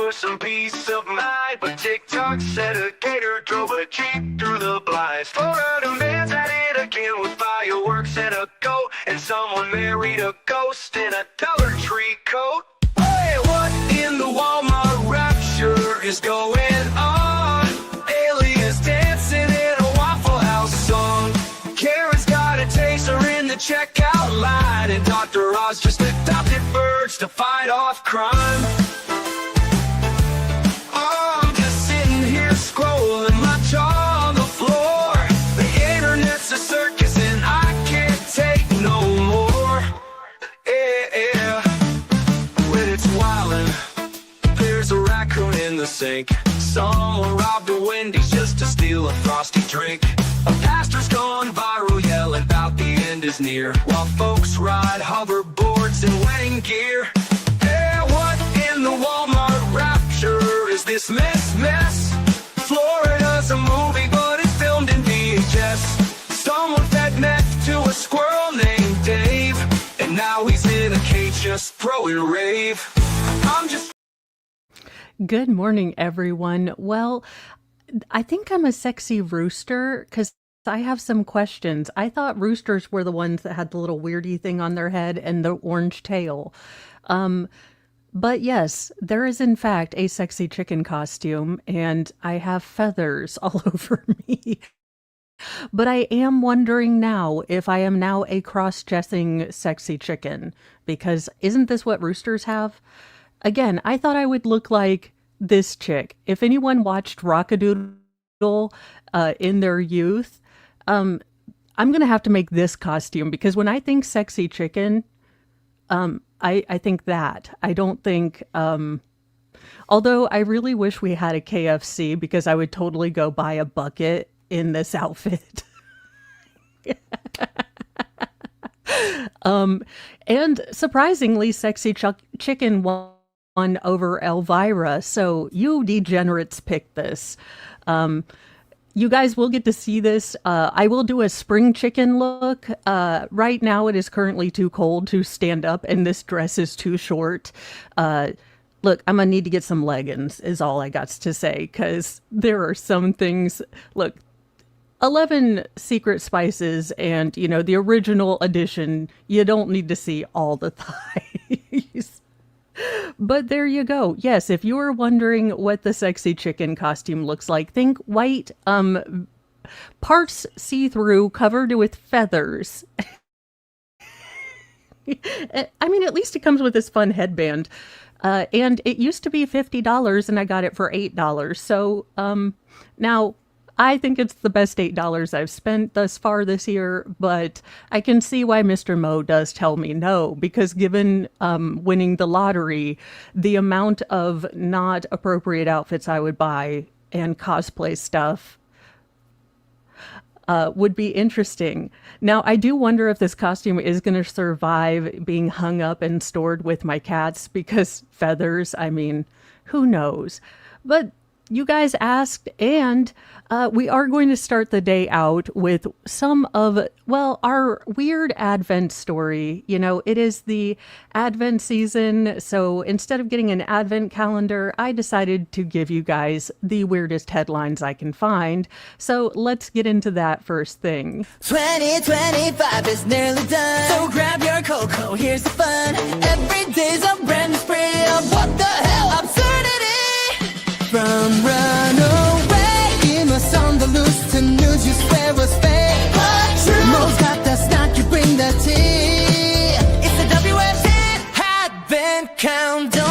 for some peace of mind, but TikTok said a gator drove a Jeep through the blinds. Florida man's at it again with fireworks and a goat, and someone married a ghost in a Dollar Tree coat. Hey, what in the Walmart rapture is going on? Aliens dancing in a Waffle House song. Karen's got a taser in the checkout line, and Dr. Oz just adopted birds to fight off crime. Oh, I'm just sitting here scrolling, my jaw on the floor. The internet's a circus and I can't take no more. Yeah, when it's wildin', there's a raccoon in the sink. Someone robbed a Wendy's just to steal a frosty drink. A pastor's gone viral yelling about the end is near, while folks ride hoverboards in wedding gear. Yeah, what in the Walmart rapture is this mess? Florida's a movie, but it's filmed in VHS. Someone fed meth to a squirrel named Dave, and now he's in a cage just throwing rave. I'm just... Good morning, everyone. Well, I think I'm a sexy rooster because I have some questions. I thought roosters were the ones that had the little weirdy thing on their head and the orange tail. But yes, there is in fact a sexy chicken costume, and I have feathers all over me. But I am wondering now if I am now a cross-dressing sexy chicken, because isn't this what roosters have? Again, I thought I would look like this chick. If anyone watched Rockadoodle in their youth, I'm going to have to make this costume, because when I think sexy chicken, I think that. I don't think, although I really wish we had a KFC, because I would totally go buy a bucket in this outfit. And surprisingly, sexy chicken won over Elvira, so you degenerates picked this. You guys will get to see this. I will do a spring chicken look. Right now it is currently too cold to stand up, and this dress is too short. Look, I'm gonna need to get some leggings is all I got to say, because there are some things. Look, 11 secret spices and, you know, the original edition, you don't need to see all the thighs. But there you go. Yes, if you were wondering what the sexy chicken costume looks like, think white, parts see-through, covered with feathers. I mean, at least it comes with this fun headband. And it used to be $50 and I got it for $8. So now I think it's the best $8 I've spent thus far this year, but I can see why Mr. Mo does tell me no, because given winning the lottery, the amount of not appropriate outfits I would buy and cosplay stuff would be interesting. Now, I do wonder if this costume is going to survive being hung up and stored with my cats, because feathers, I mean, who knows? But you guys asked, and we are going to start the day out with some of, well, our weird Advent story. You know, it is the Advent season, so instead of getting an Advent calendar, I decided to give you guys the weirdest headlines I can find. So let's get into that first thing. 2025 is nearly done, so grab your cocoa, here's the fun. Every day's a brand new spree of what the hell absurdity. From runaway, famous on the loose, to news you swear was fake, but true. Mo's got the snark, you bring the tea. It's the WFT Advent Countdown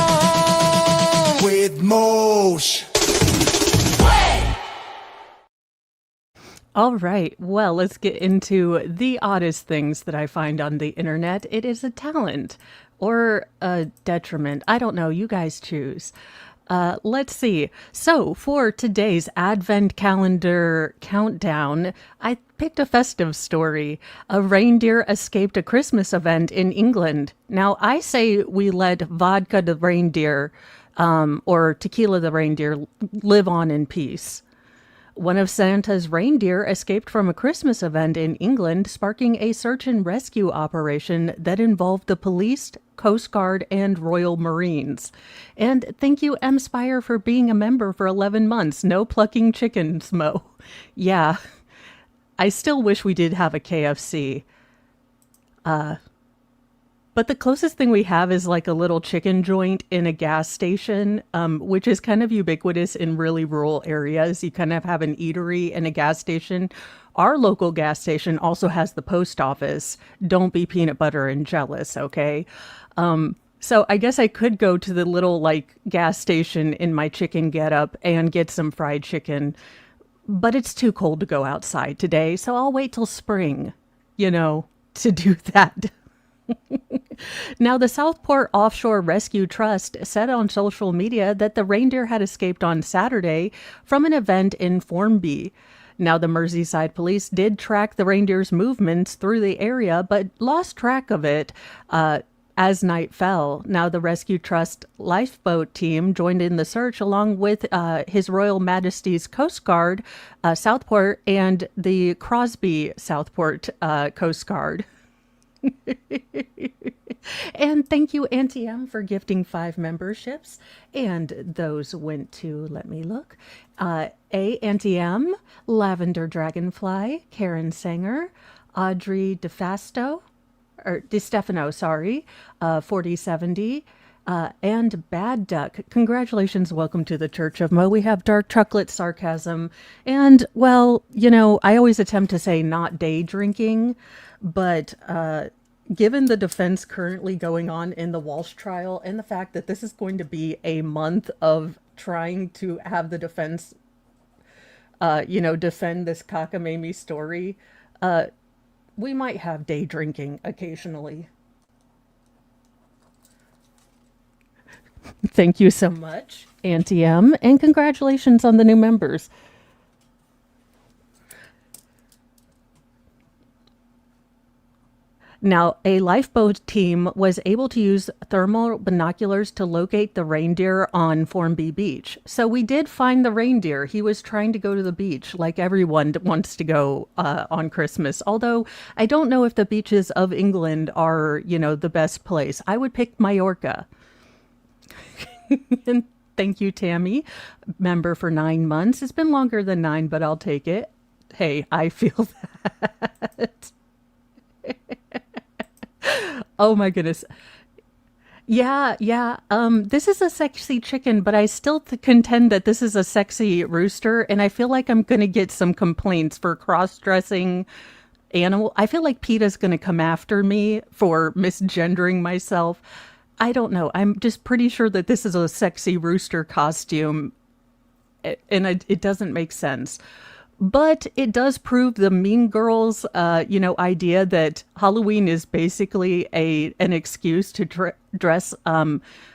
with Mosh. All right, well, let's get into the oddest things that I find on the internet. It is a talent or a detriment. I don't know, you guys choose. Let's see. So for today's Advent calendar countdown, I picked a festive story. A reindeer escaped a Christmas event in England. Now, I say we let vodka the reindeer, or tequila the reindeer, live on in peace. One of Santa's reindeer escaped from a Christmas event in England, sparking a search and rescue operation that involved the police, Coast Guard, and Royal Marines. And thank you, M Spire, for being a member for 11 months. No plucking chickens, Mo. Yeah, I still wish we did have a KFC. But the closest thing we have is like a little chicken joint in a gas station, which is kind of ubiquitous in really rural areas. You kind of have an eatery and a gas station. Our local gas station also has the post office. Don't be peanut butter and jealous, okay? So I guess I could go to the little like gas station in my chicken getup and get some fried chicken, but it's too cold to go outside today, so I'll wait till spring, to do that. Now, the Southport Offshore Rescue Trust said on social media that the reindeer had escaped on Saturday from an event in Formby. Now, the Merseyside police did track the reindeer's movements through the area, but lost track of it as night fell. Now, the Rescue Trust lifeboat team joined in the search along with His Royal Majesty's Coast Guard, Southport, and the Crosby Southport Coast Guard. And thank you, Auntie M, for gifting 5 memberships. And those went to, let me look, Auntie M, Lavender Dragonfly, Karen Sanger, Audrey DeStefano, sorry, 4070, and Bad Duck. Congratulations, welcome to the Church of Mo. We have dark chocolate sarcasm. And, well, I always attempt to say not day drinking, but given the defense currently going on in the Walsh trial and the fact that this is going to be a month of trying to have the defense, defend this cockamamie story, we might have day drinking occasionally. Thank you so much, Auntie M, and congratulations on the new members. Now, a lifeboat team was able to use thermal binoculars to locate the reindeer on Formby Beach. So we did find the reindeer. He was trying to go to the beach like everyone wants to go on Christmas. Although I don't know if the beaches of England are, the best place. I would pick Mallorca. And thank you, Tammy, member for 9 months. It's been longer than 9, but I'll take it. Hey, I feel that. Oh my goodness. Yeah. This is a sexy chicken, but I still contend that this is a sexy rooster, and I feel like I'm going to get some complaints for cross-dressing animal. I feel like PETA's going to come after me for misgendering myself. I don't know. I'm just pretty sure that this is a sexy rooster costume, and it doesn't make sense. But it does prove the Mean Girls, idea that Halloween is basically an excuse to dress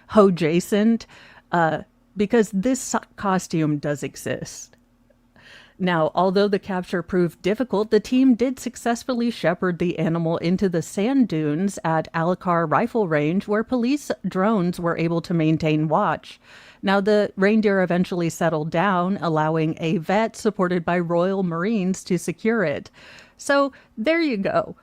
ho-jacent, because this costume does exist. Now, although the capture proved difficult, the team did successfully shepherd the animal into the sand dunes at Alicar Rifle Range, where police drones were able to maintain watch. Now, the reindeer eventually settled down, allowing a vet supported by Royal Marines to secure it. So, there you go.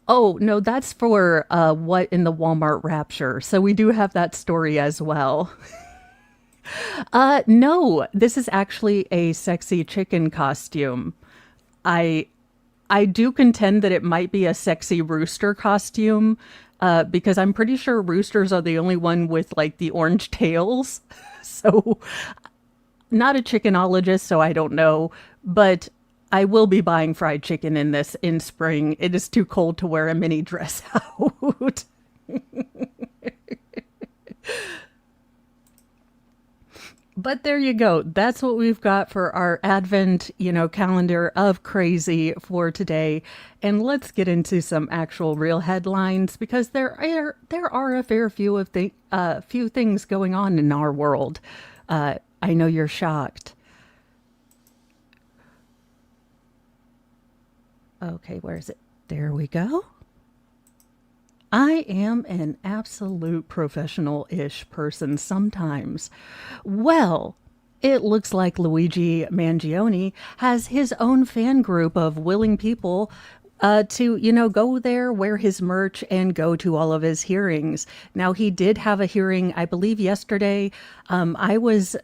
Oh, no, that's for What in the Walmart Rapture. So we do have that story as well. No, this is actually a sexy chicken costume. I do contend that it might be a sexy rooster costume, because I'm pretty sure roosters are the only one with like the orange tails. So, not a chickenologist, so I don't know, but I will be buying fried chicken in this in spring. It is too cold to wear a mini dress out. But there you go. That's what we've got for our Advent, calendar of crazy for today. And let's get into some actual real headlines, because there are a fair few things going on in our world. I know you're shocked. Okay, where is it? There we go. I am an absolute professional-ish person sometimes. Well, It looks like Luigi Mangione has his own fan group of willing people to, go there, wear his merch, and go to all of his hearings. Now, he did have a hearing, I believe, yesterday. I was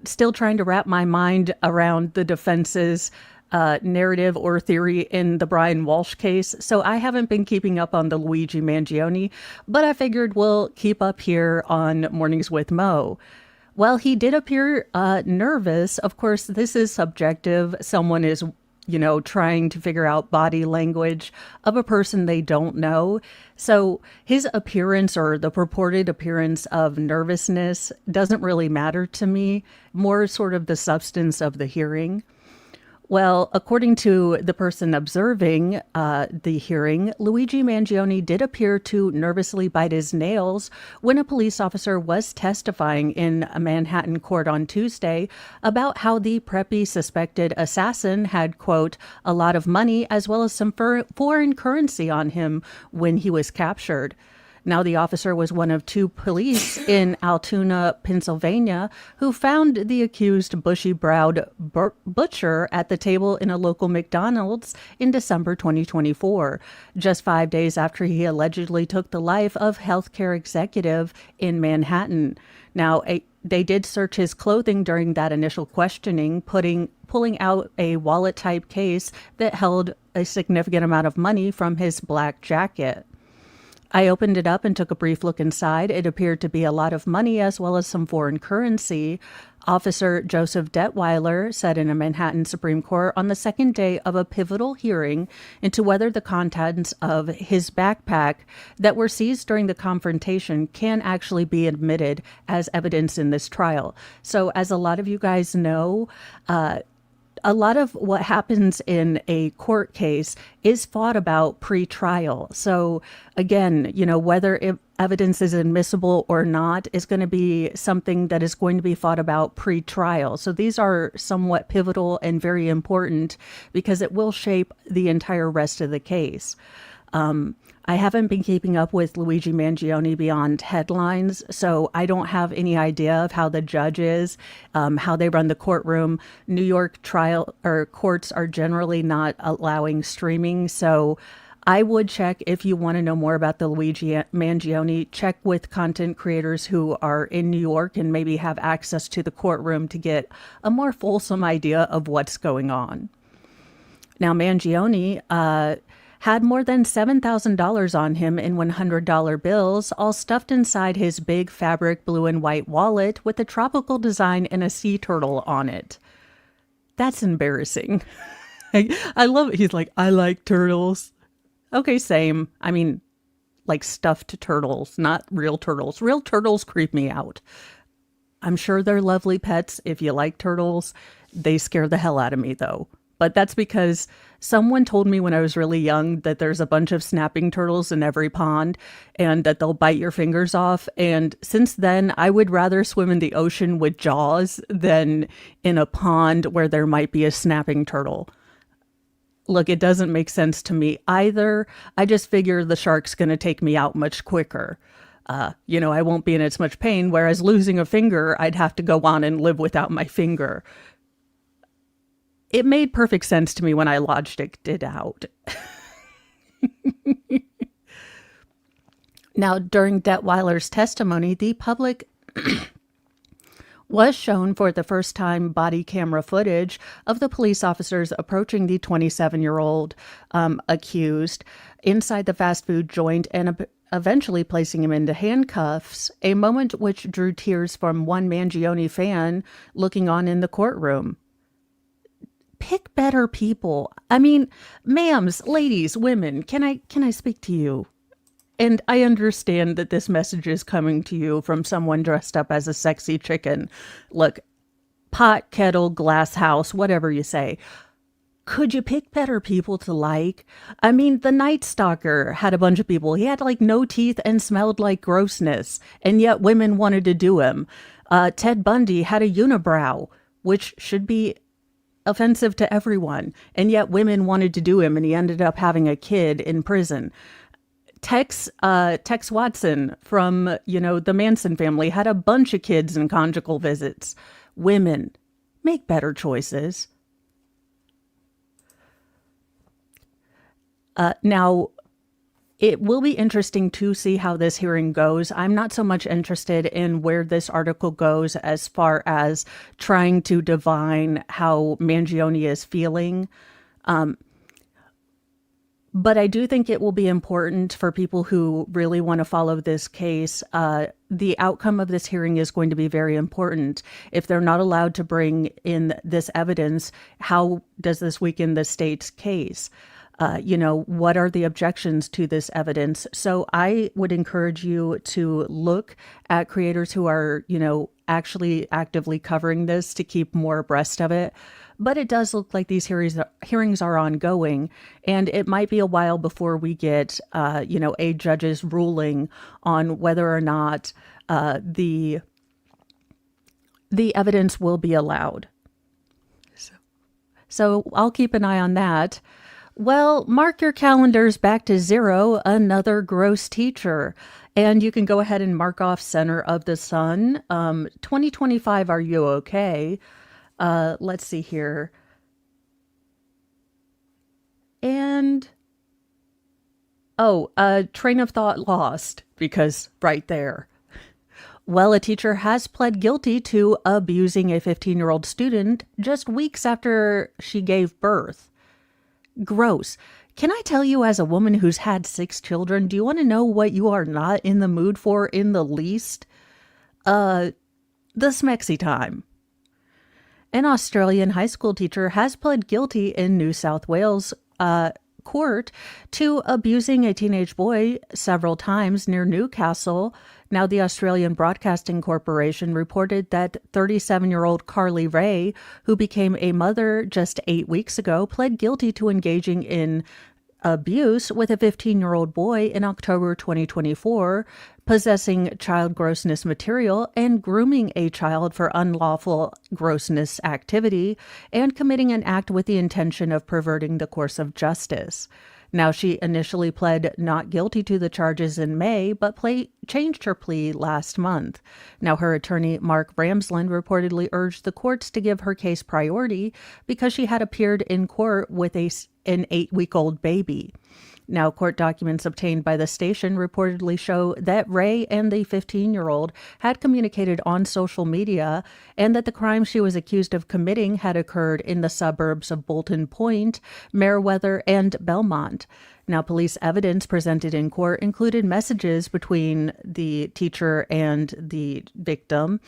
still trying to wrap my mind around the defense's narrative or theory in the Brian Walsh case, so I haven't been keeping up on the Luigi Mangione, but I figured we'll keep up here on Mornings with Mo. Well, he did appear nervous. Of course, this is subjective. Someone is, trying to figure out body language of a person they don't know. So his appearance or the purported appearance of nervousness doesn't really matter to me, more sort of the substance of the hearing. Well, according to the person observing the hearing, Luigi Mangione did appear to nervously bite his nails when a police officer was testifying in a Manhattan court on Tuesday about how the preppy suspected assassin had, quote, a lot of money as well as some foreign currency on him when he was captured. Now, the officer was one of two police in Altoona, Pennsylvania, who found the accused bushy-browed butcher at the table in a local McDonald's in December 2024, just 5 days after he allegedly took the life of healthcare executive in Manhattan. Now, they did search his clothing during that initial questioning, pulling out a wallet-type case that held a significant amount of money from his black jacket. I opened it up and took a brief look inside. It appeared to be a lot of money as well as some foreign currency. Officer Joseph Detweiler said in a Manhattan Supreme Court on the second day of a pivotal hearing into whether the contents of his backpack that were seized during the confrontation can actually be admitted as evidence in this trial. So as a lot of you guys know, a lot of what happens in a court case is fought about pre-trial. So again, whether evidence is admissible or not is going to be something that is going to be fought about pre-trial. So these are somewhat pivotal and very important because it will shape the entire rest of the case. I haven't been keeping up with Luigi Mangione beyond headlines, so I don't have any idea of how the judge is, how they run the courtroom. New York trial or courts are generally not allowing streaming, so I would check if you want to know more about the Luigi Mangione, check with content creators who are in New York and maybe have access to the courtroom to get a more fulsome idea of what's going on. Now, Mangione, had more than $7,000 on him in $100 bills, all stuffed inside his big fabric blue and white wallet with a tropical design and a sea turtle on it. That's embarrassing. I love it. He's like, I like turtles. Okay, same. I mean, like stuffed turtles, not real turtles. Real turtles creep me out. I'm sure they're lovely pets. If you like turtles, they scare the hell out of me, though. But that's because someone told me when I was really young that there's a bunch of snapping turtles in every pond and that they'll bite your fingers off. And since then, I would rather swim in the ocean with Jaws than in a pond where there might be a snapping turtle. Look, it doesn't make sense to me either. I just figure the shark's going to take me out much quicker. I won't be in as much pain, whereas losing a finger, I'd have to go on and live without my finger. It made perfect sense to me when I logicked it out. Now, during Detweiler's testimony, the public was shown for the first time body camera footage of the police officers approaching the 27-year-old accused inside the fast food joint and eventually placing him into handcuffs, a moment which drew tears from one Mangione fan looking on in the courtroom. Pick better people. I mean, ma'ams, ladies, women, can I speak to you? And I understand that this message is coming to you from someone dressed up as a sexy chicken. Look, pot, kettle, glass house, whatever you say. Could you pick better people to like? I mean, the Night Stalker had a bunch of people. He had like no teeth and smelled like grossness, and yet women wanted to do him. Ted Bundy had a unibrow, which should be offensive to everyone, and yet women wanted to do him, and he ended up having a kid in prison. Tex Watson from, the Manson family had a bunch of kids and conjugal visits. Women, make better choices. Now, it will be interesting to see how this hearing goes. I'm not so much interested in where this article goes as far as trying to divine how Mangione is feeling. But I do think it will be important for people who really want to follow this case. The outcome of this hearing is going to be very important. If they're not allowed to bring in this evidence, how does this weaken the state's case? What are the objections to this evidence? So I would encourage you to look at creators who are, actually actively covering this to keep more abreast of it. But it does look like these hearings are ongoing, and it might be a while before we get, a judge's ruling on whether or not the evidence will be allowed. So I'll keep an eye on that. Well, mark your calendars back to 0, another gross teacher. And you can go ahead and mark off Center of the Sun. 2025, are you okay? Let's see here. And, train of thought lost, because right there. Well, a teacher has pled guilty to abusing a 15-year-old student just weeks after she gave birth. Gross. Can I tell you, as a woman who's had 6 children, do you want to know what you are not in the mood for in the least? The smexy time. An Australian high school teacher has pled guilty in New South Wales court to abusing a teenage boy several times near Newcastle. Now, the Australian Broadcasting Corporation reported that 37-year-old Carly Ray, who became a mother just 8 weeks ago, pled guilty to engaging in abuse with a 15-year-old boy in October 2024, possessing child grossness material and grooming a child for unlawful grossness activity, and committing an act with the intention of perverting the course of justice. Now, she initially pled not guilty to the charges in May, but changed her plea last month. Now, her attorney, Mark Ramsland, reportedly urged the courts to give her case priority because she had appeared in court with an 8-week-old baby. Now, court documents obtained by the station reportedly show that Ray and the 15-year-old had communicated on social media, and that the crime she was accused of committing had occurred in the suburbs of Bolton Point, Meriwether, and Belmont. Now, police evidence presented in court included messages between the teacher and the victim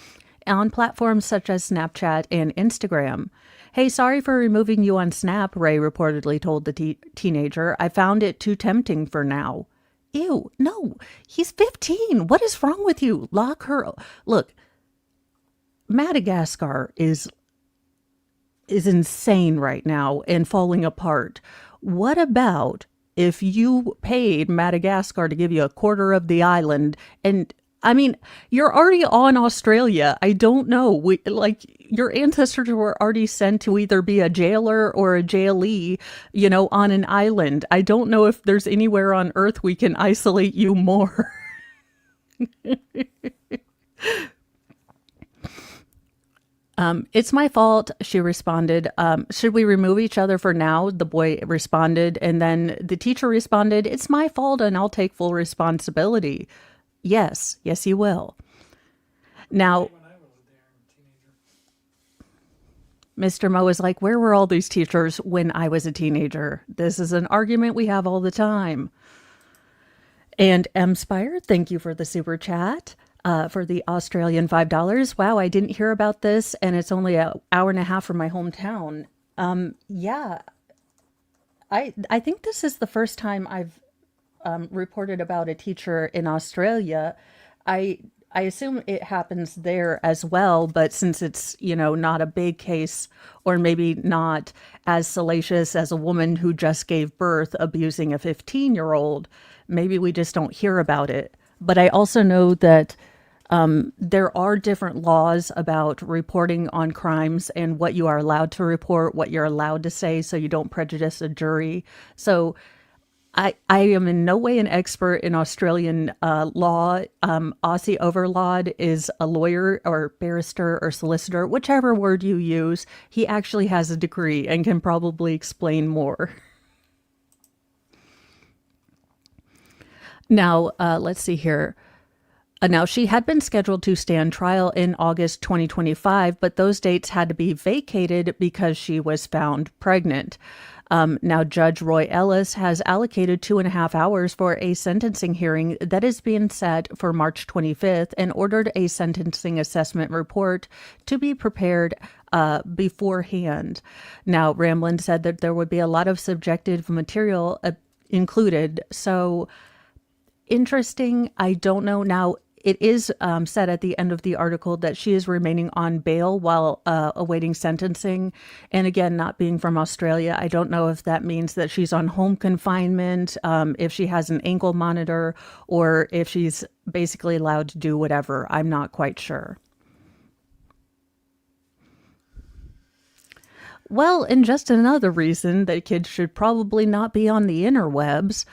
on platforms such as Snapchat and Instagram. Hey, sorry for removing you on Snap, Ray reportedly told the teenager. I found it too tempting for now. Ew, no, he's 15. What is wrong with you? Lock her. Look, Madagascar is insane right now and falling apart. What about if you paid Madagascar to give you a quarter of the island? And I mean, you're already on Australia. I don't know. Your ancestors were already sent to either be a jailer or a jailee, on an island. I don't know if there's anywhere on Earth we can isolate you more. It's my fault, she responded. Should we remove each other for now? The boy responded. And then the teacher responded, it's my fault and I'll take full responsibility. Yes, you will. Now, Mr. Mo is like, where were all these teachers when I was a teenager? This is an argument we have all the time. And M. Spire, thank you for the super chat, for the Australian $5. Wow, I didn't hear about this, and it's only an hour and a half from my hometown. Yeah, I think this is the first time I've reported about a teacher in Australia. I assume it happens there as well, but since it's, not a big case, or maybe not as salacious as a woman who just gave birth abusing a 15-year-old, maybe we just don't hear about it. But I also know that there are different laws about reporting on crimes and what you are allowed to report, what you're allowed to say, so you don't prejudice a jury. So I am in no way an expert in Australian law. Aussie Overlord is a lawyer or barrister or solicitor, whichever word you use. He actually has a degree and can probably explain more. Now, let's see here. Now, she had been scheduled to stand trial in August 2025, but those dates had to be vacated because she was found pregnant. Now, Judge Roy Ellis has allocated 2.5 hours for a sentencing hearing that is being set for March 25th and ordered a sentencing assessment report to be prepared beforehand. Now, Ramlin said that there would be a lot of subjective material included. So, interesting. I don't know. Now, it is said at the end of the article that she is remaining on bail while awaiting sentencing. And again, not being from Australia, I don't know if that means that she's on home confinement, if she has an ankle monitor, or if she's basically allowed to do whatever. I'm not quite sure. Well, and just another reason that kids should probably not be on the interwebs.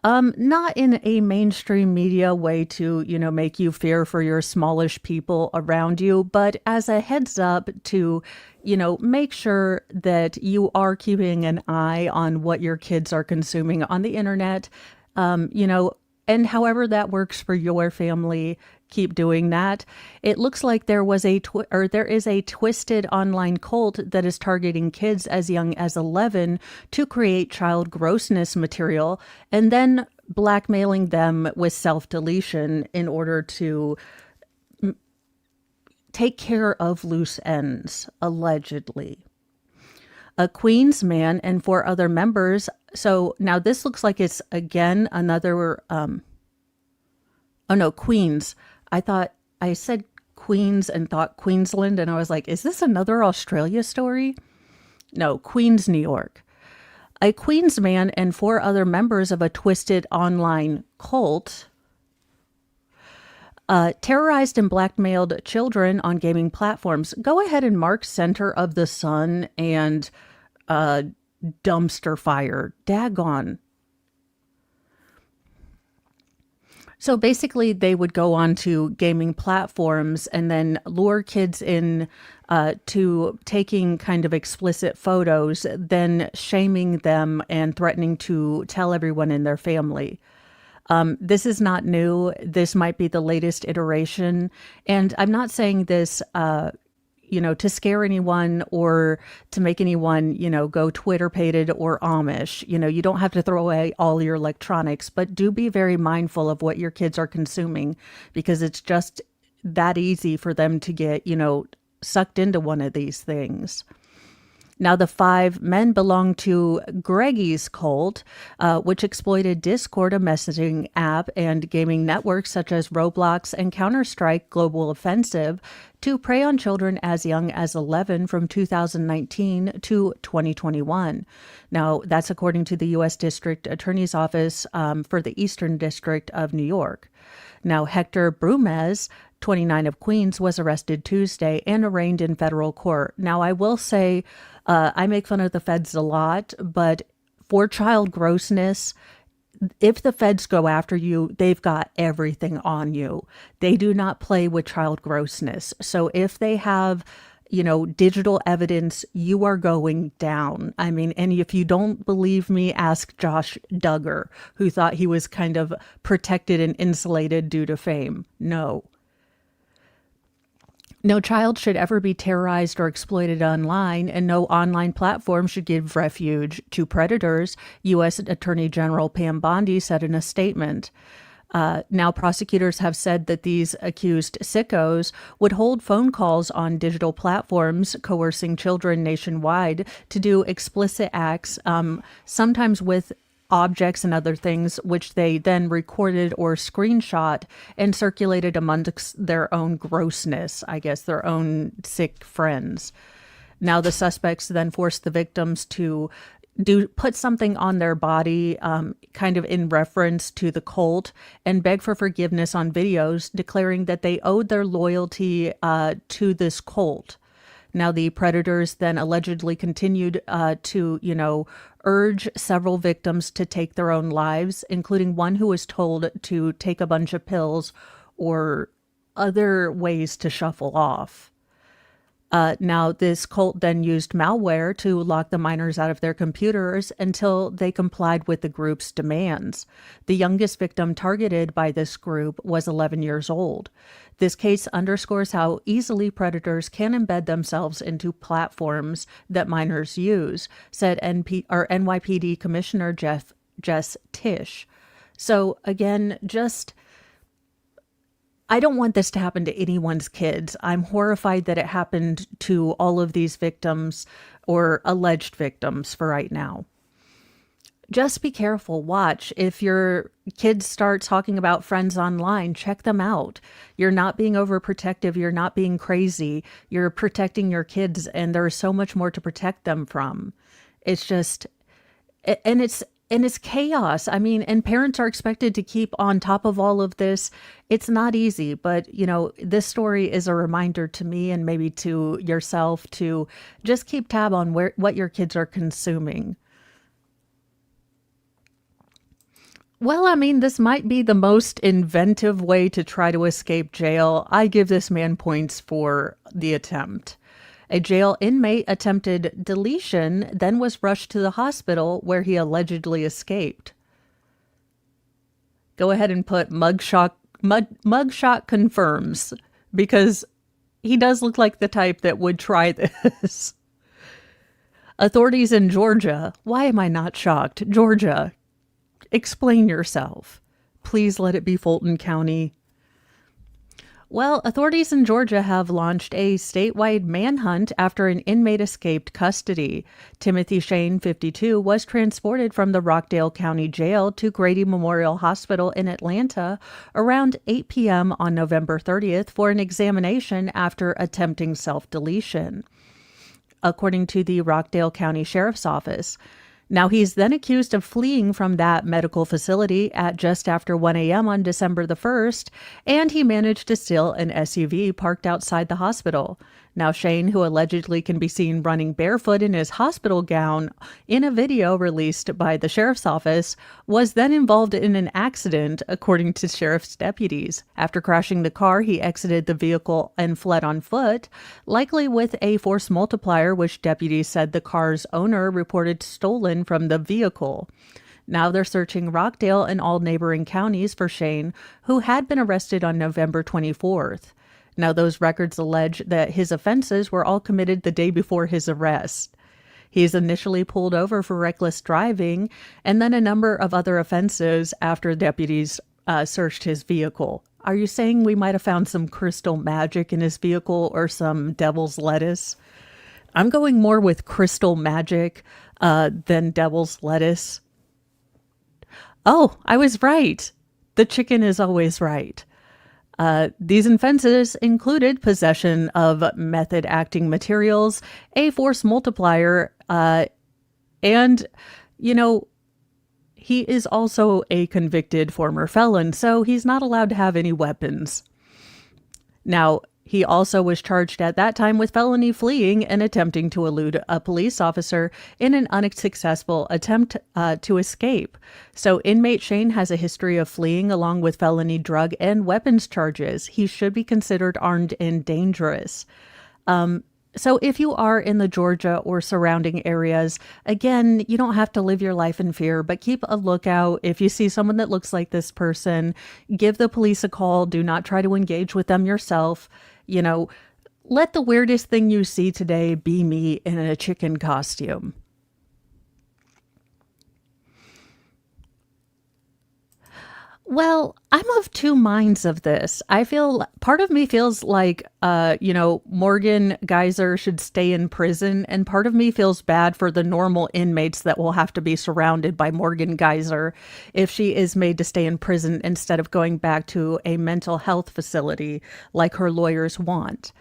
Not in a mainstream media way to, make you fear for your smallish people around you, but as a heads up to, make sure that you are keeping an eye on what your kids are consuming on the internet, and however that works for your family, keep doing that. It looks like there is a twisted online cult that is targeting kids as young as 11 to create child grossness material and then blackmailing them with self-deletion in order to take care of loose ends, allegedly. A Queens man and 4 other members. So now this looks like it's again another, Queens. I thought I said Queens and thought Queensland, and I was like, is this another Australia story? No, Queens, New York. A Queens man and 4 other members of a twisted online cult terrorized and blackmailed children on gaming platforms. Go ahead and mark Center of the Sun and dumpster fire. Daggone. So basically, they would go on to gaming platforms and then lure kids in to taking kind of explicit photos, then shaming them and threatening to tell everyone in their family. This is not new. This might be the latest iteration. And I'm not saying this, to scare anyone or to make anyone, go Twitter-pated or Amish. You don't have to throw away all your electronics, but do be very mindful of what your kids are consuming because it's just that easy for them to get, sucked into one of these things. Now, the 5 men belong to Greggy's cult, which exploited Discord, a messaging app, and gaming networks such as Roblox and Counter-Strike Global Offensive to prey on children as young as 11 from 2019 to 2021. Now, that's according to the U.S. District Attorney's Office for the Eastern District of New York. Now, Hector Brumez, 29 of Queens, was arrested Tuesday and arraigned in federal court. Now, I will say I make fun of the feds a lot, but for child grossness, if the feds go after you, they've got everything on you. They do not play with child grossness. So if they have, digital evidence, you are going down. I mean, and if you don't believe me, ask Josh Duggar, who thought he was kind of protected and insulated due to fame. No. No child should ever be terrorized or exploited online, and no online platform should give refuge to predators, U.S. Attorney General Pam Bondi said in a statement. Now, prosecutors have said that these accused sickos would hold phone calls on digital platforms, coercing children nationwide to do explicit acts, sometimes with objects and other things, which they then recorded or screenshot and circulated amongst their own grossness, I guess, their own sick friends. Now the suspects then forced the victims to put something on their body, kind of in reference to the cult, and beg for forgiveness on videos, declaring that they owed their loyalty to this cult. Now, the predators then allegedly continued to, urge several victims to take their own lives, including one who was told to take a bunch of pills or other ways to shuffle off. Now, this cult then used malware to lock the minors out of their computers until they complied with the group's demands. The youngest victim targeted by this group was 11 years old. This case underscores how easily predators can embed themselves into platforms that minors use, said NYPD Commissioner Jess Tisch. So again, I don't want this to happen to anyone's kids. I'm horrified that it happened to all of these victims or alleged victims for right now. Just be careful. Watch. If your kids start talking about friends online, check them out. You're not being overprotective. You're not being crazy. You're protecting your kids, and there's so much more to protect them from. It's just, and it's chaos. I mean, and parents are expected to keep on top of all of this. It's not easy, but this story is a reminder to me and maybe to yourself to just keep tab on what your kids are consuming. Well, I mean, this might be the most inventive way to try to escape jail. I give this man points for the attempt. A jail inmate attempted deletion, then was rushed to the hospital where he allegedly escaped. Go ahead and put mugshot confirms, because he does look like the type that would try this. Authorities in Georgia. Why am I not shocked? Georgia, explain yourself. Please let it be Fulton County. Well, authorities in Georgia have launched a statewide manhunt after an inmate escaped custody. Timothy Shane, 52, was transported from the Rockdale County Jail to Grady Memorial Hospital in Atlanta around 8 p.m. on November 30th for an examination after attempting self-deletion, according to the Rockdale County Sheriff's Office. Now, he's then accused of fleeing from that medical facility at just after 1 a.m. on December the 1st, and he managed to steal an SUV parked outside the hospital. Now, Shane, who allegedly can be seen running barefoot in his hospital gown in a video released by the sheriff's office, was then involved in an accident, according to sheriff's deputies. After crashing the car, he exited the vehicle and fled on foot, likely with a force multiplier, which deputies said the car's owner reported stolen from the vehicle. Now they're searching Rockdale and all neighboring counties for Shane, who had been arrested on November 24th. Now, those records allege that his offenses were all committed the day before his arrest. He's initially pulled over for reckless driving and then a number of other offenses after deputies searched his vehicle. Are you saying we might have found some crystal magic in his vehicle or some devil's lettuce? I'm going more with crystal magic than devil's lettuce. Oh, I was right. The chicken is always right. These offenses included possession of method acting materials, a force multiplier, and, he is also a convicted former felon, so he's not allowed to have any weapons. Now, he also was charged at that time with felony fleeing and attempting to elude a police officer in an unsuccessful attempt to escape. So inmate Shane has a history of fleeing along with felony drug and weapons charges. He should be considered armed and dangerous. So if you are in the Georgia or surrounding areas, again, you don't have to live your life in fear, but keep a lookout. If you see someone that looks like this person, give the police a call. Do not try to engage with them yourself. Let the weirdest thing you see today be me in a chicken costume. Well, I'm of two minds of this. Part of me feels like, Morgan Geyser should stay in prison, and part of me feels bad for the normal inmates that will have to be surrounded by Morgan Geyser if she is made to stay in prison instead of going back to a mental health facility like her lawyers want.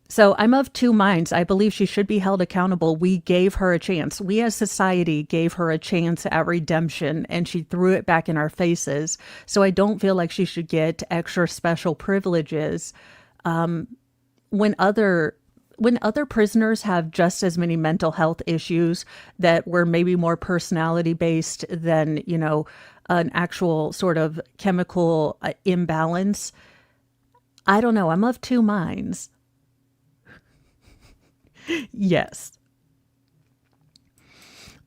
So I'm of two minds. I believe she should be held accountable. We gave her a chance. We as society gave her a chance at redemption, and she threw it back in our faces. So I don't feel like she should get extra special privileges when other when other prisoners have just as many mental health issues that were maybe more personality based than, an actual sort of chemical imbalance. I don't know. I'm of two minds. Yes.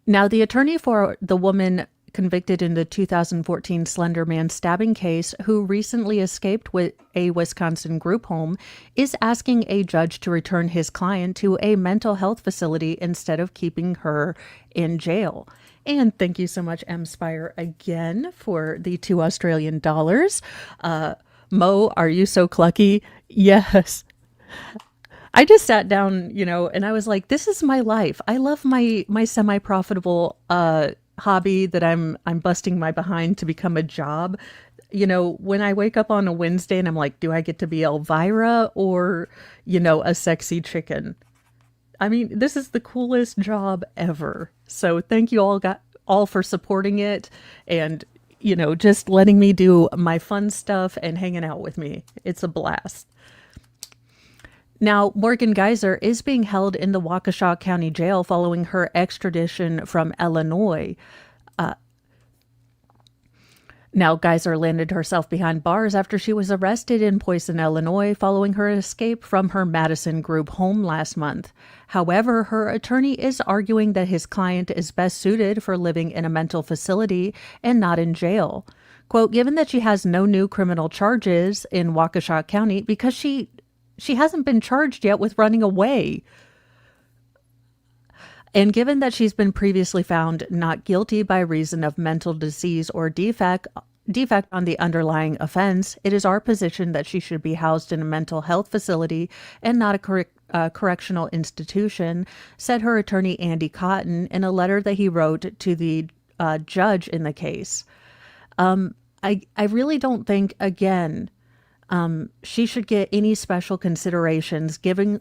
Now, the attorney for the woman convicted in the 2014 Slender Man stabbing case, who recently escaped with a Wisconsin group home, is asking a judge to return his client to a mental health facility instead of keeping her in jail. And thank you so much, M-Spire, again for the $2 Australian. Mo, are you so clucky? Yes. I just sat down, and I was like, this is my life. I love my semi-profitable hobby that I'm busting my behind to become a job. When I wake up on a Wednesday and I'm like, do I get to be Elvira or, a sexy chicken? I mean, this is the coolest job ever. So thank you all for supporting it and, just letting me do my fun stuff and hanging out with me. It's a blast. Now, Morgan Geyser is being held in the Waukesha County Jail following her extradition from Illinois. Now, Geyser landed herself behind bars after she was arrested in Poison, Illinois, following her escape from her Madison group home last month. However, her attorney is arguing that his client is best suited for living in a mental facility and not in jail. Quote, given that she has no new criminal charges in Waukesha County because she hasn't been charged yet with running away. And given that she's been previously found not guilty by reason of mental disease or defect on the underlying offense, it is our position that she should be housed in a mental health facility and not a correctional institution, said her attorney Andy Cotton in a letter that he wrote to the judge in the case. I really don't think, again, she should get any special considerations given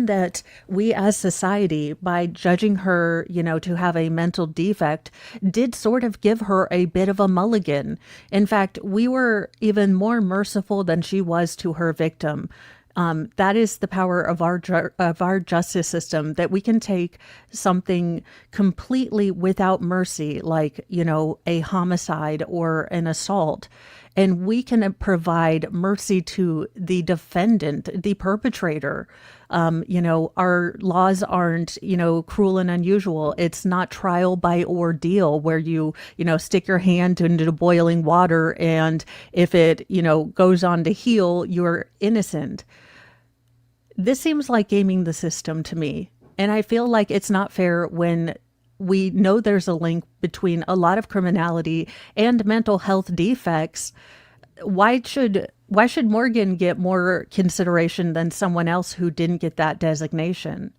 that we as society, by judging her, to have a mental defect, did sort of give her a bit of a mulligan. In fact, we were even more merciful than she was to her victim. That is the power of our justice system, that we can take something completely without mercy, like, a homicide or an assault, and we can provide mercy to the defendant, the perpetrator. Our laws aren't, cruel and unusual. It's not trial by ordeal where you stick your hand into boiling water and if it, goes on to heal, you're innocent. This seems like gaming the system to me. And I feel like it's not fair when we know there's a link between a lot of criminality and mental health defects. Why should Morgan get more consideration than someone else who didn't get that designation?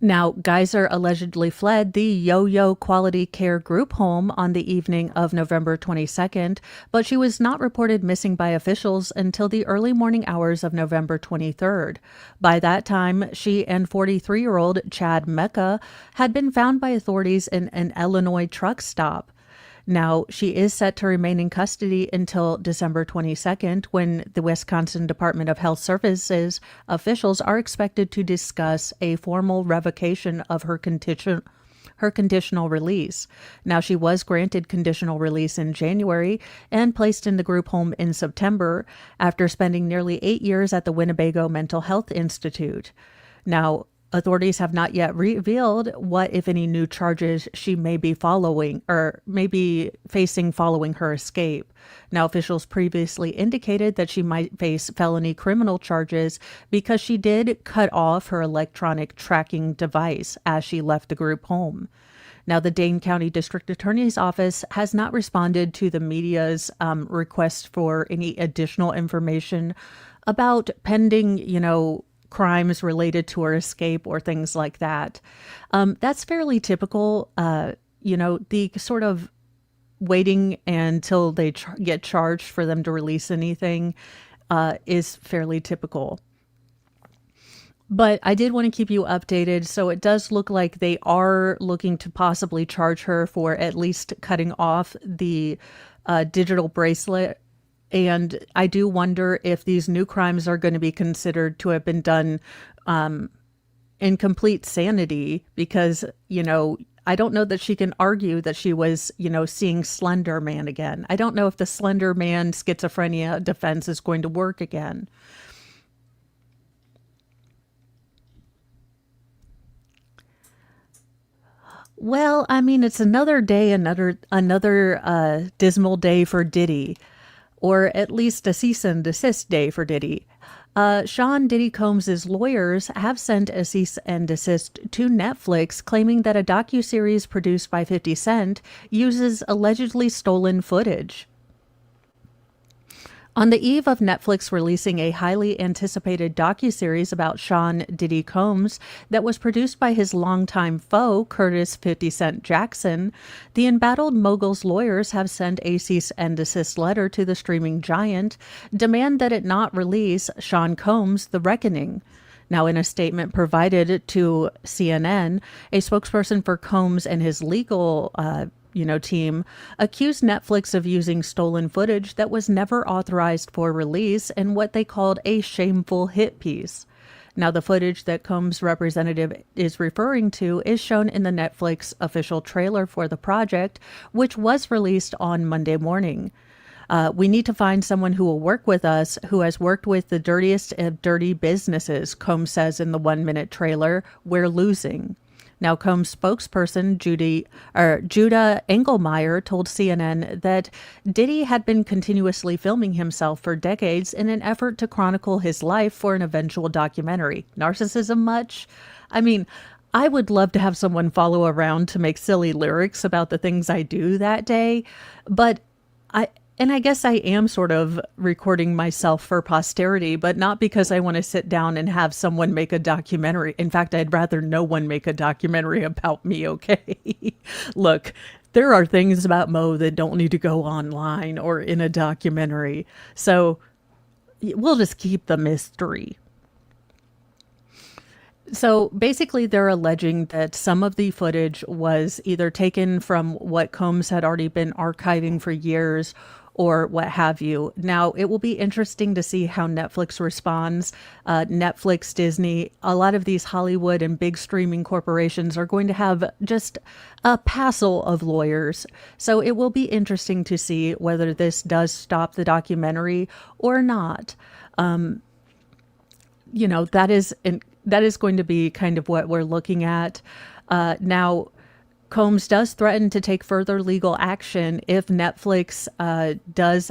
Now, Geyser allegedly fled the Yo-Yo Quality Care Group home on the evening of November 22nd, but she was not reported missing by officials until the early morning hours of November 23rd. By that time, she and 43-year-old Chad Mecca had been found by authorities in an Illinois truck stop. Now, she is set to remain in custody until December 22nd, when the Wisconsin Department of Health Services officials are expected to discuss a formal revocation of her conditional release. Now, she was granted conditional release in January and placed in the group home in September after spending nearly 8 years at the Winnebago Mental Health Institute. Now, authorities have not yet revealed what, if any, new charges she may be facing following her escape. Now, officials previously indicated that she might face felony criminal charges because she did cut off her electronic tracking device as she left the group home. Now, the Dane County District Attorney's Office has not responded to the media's request for any additional information about pending, crimes related to her escape or things like that. That's fairly typical. The sort of waiting until they get charged for them to release anything is fairly typical. But I did want to keep you updated. So it does look like they are looking to possibly charge her for at least cutting off the digital bracelet And I do wonder if these new crimes are going to be considered to have been done in complete sanity, because, I don't know that she can argue that she was, seeing Slender Man again. I don't know if the Slender Man schizophrenia defense is going to work again. Well, I mean, it's another day, another dismal day for Diddy, or at least a cease and desist day for Diddy. Sean Diddy Combs' lawyers have sent a cease and desist to Netflix, claiming that a docuseries produced by 50 Cent uses allegedly stolen footage. On the eve of Netflix releasing a highly anticipated docuseries about Sean Diddy Combs that was produced by his longtime foe, Curtis 50 Cent Jackson, the embattled mogul's lawyers have sent a cease and desist letter to the streaming giant, demand that it not release Sean Combs' The Reckoning. Now, in a statement provided to CNN, a spokesperson for Combs and his legal team accused Netflix of using stolen footage that was never authorized for release in what they called a shameful hit piece. Now, the footage that Combs' representative is referring to is shown in the Netflix official trailer for the project, which was released on Monday morning. We need to find someone who will work with us, who has worked with the dirtiest of dirty businesses, Combs says in the 1-minute trailer. We're losing. Now, Combs' spokesperson, Judah Engelmeyer, told CNN that Diddy had been continuously filming himself for decades in an effort to chronicle his life for an eventual documentary. Narcissism much? I mean, I would love to have someone follow around to make silly lyrics about the things I do that day, but I guess I am sort of recording myself for posterity, but not because I want to sit down and have someone make a documentary. In fact, I'd rather no one make a documentary about me, okay? Look, there are things about Mo that don't need to go online or in a documentary. So we'll just keep the mystery. So basically, they're alleging that some of the footage was either taken from what Combs had already been archiving for years or what have you. Now, it will be interesting to see how Netflix responds. Netflix, Disney, a lot of these Hollywood and big streaming corporations are going to have just a passel of lawyers. So it will be interesting to see whether this does stop the documentary or not. That is going to be kind of what we're looking at. Now, Combs does threaten to take further legal action if Netflix does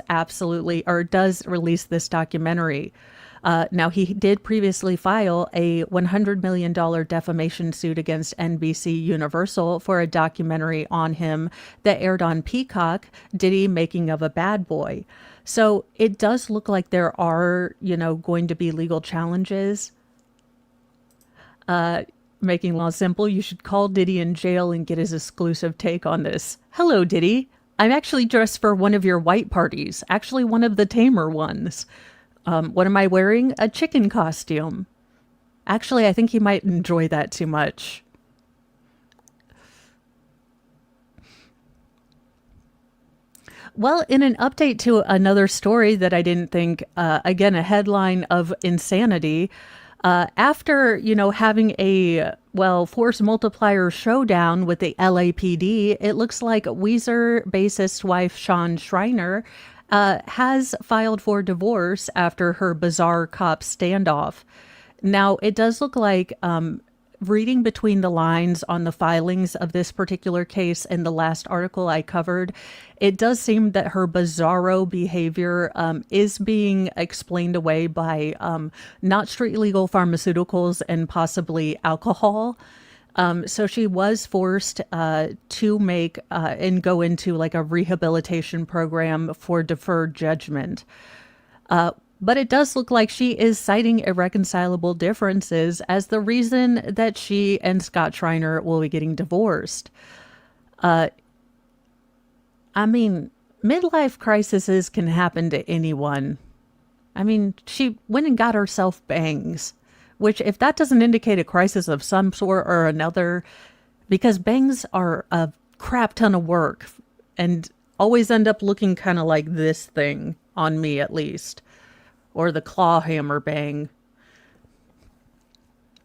release this documentary. Now, he did previously file a $100 million defamation suit against NBC Universal for a documentary on him that aired on Peacock, Diddy Making of a Bad Boy. So it does look like there are, going to be legal challenges. Making law simple, you should call Diddy in jail and get his exclusive take on this. Hello, Diddy. I'm actually dressed for one of your white parties, actually one of the tamer ones. What am I wearing? A chicken costume. Actually, I think he might enjoy that too much. Well, in an update to another story that I didn't think, again, a headline of insanity, after, having a, force multiplier showdown with the LAPD, it looks like Weezer bassist wife Shawn Schreiner has filed for divorce after her bizarre cop standoff. Now, it does look like, reading between the lines on the filings of this particular case in the last article I covered, it does seem that her bizarro behavior is being explained away by not street legal pharmaceuticals and possibly alcohol. So she was forced to make and go into like a rehabilitation program for deferred judgment. But it does look like she is citing irreconcilable differences as the reason that she and Scott Schreiner will be getting divorced. Midlife crises can happen to anyone. She went and got herself bangs, which if that doesn't indicate a crisis of some sort or another, because bangs are a crap ton of work and always end up looking kind of like this thing. on me at least, or the claw hammer bang.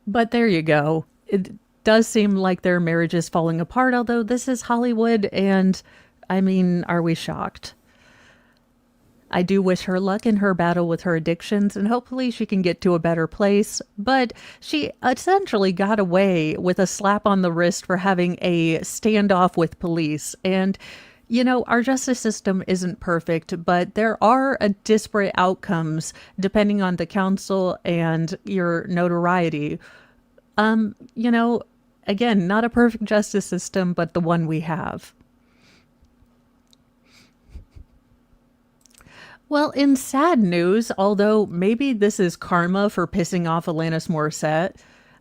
But there you go. It does seem like their marriage is falling apart, although this is Hollywood, and I mean, are we shocked? I do wish her luck in her battle with her addictions, and hopefully she can get to a better place. But she essentially got away with a slap on the wrist for having a standoff with police. And, you know, our justice system isn't perfect, but there are disparate outcomes depending on the counsel and your notoriety. You know, again, not a perfect justice system, but the one we have. Well, in sad news, although maybe this is karma for pissing off Alanis Morissette,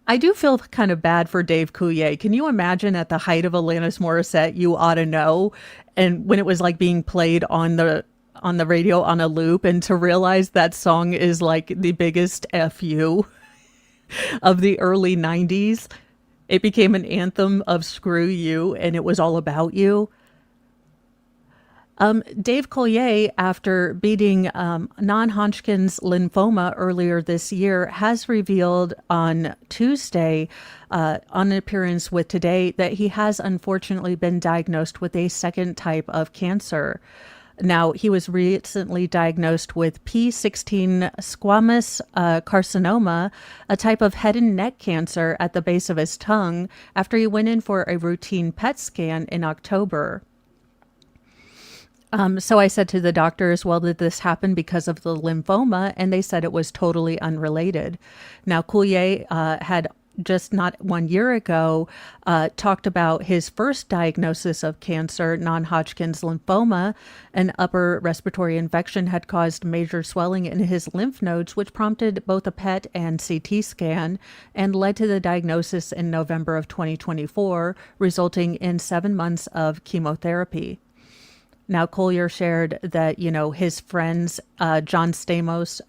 I do feel kind of bad for Dave Coulier. Can you imagine at the height of Alanis Morissette, You Ought to Know, and when it was like being played on the radio on a loop, and to realize that song is like the biggest FU of the early 90s. It became an anthem of screw you, and it was all about you. Dave Coulier, after beating non-Hodgkin's lymphoma earlier this year, has revealed on Tuesday, on an appearance with Today, that he has unfortunately been diagnosed with a second type of cancer. Now, he was recently diagnosed with P16 squamous carcinoma, a type of head and neck cancer at the base of his tongue, after he went in for a routine PET scan in October. So I said to the doctors, well, did this happen because of the lymphoma? And they said it was totally unrelated. Now, Coulier had just not 1 year ago talked about his first diagnosis of cancer, non-Hodgkin's lymphoma. An upper respiratory infection had caused major swelling in his lymph nodes, which prompted both a PET and CT scan and led to the diagnosis in November of 2024, resulting in 7 months of chemotherapy. Now, Collier shared that, you know, his friends, John Stamos,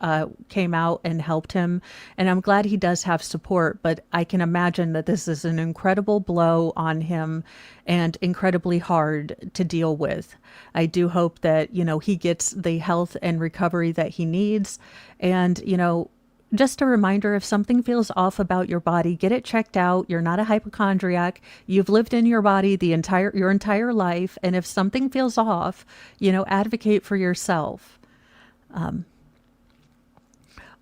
came out and helped him. And I'm glad he does have support, but I can imagine that this is an incredible blow on him and incredibly hard to deal with. I do hope that, you know, he gets the health and recovery that he needs. And, you know, just a reminder, if something feels off about your body, get it checked out. You're not a hypochondriac. You've lived in your body your entire life. And if something feels off, you know, advocate for yourself.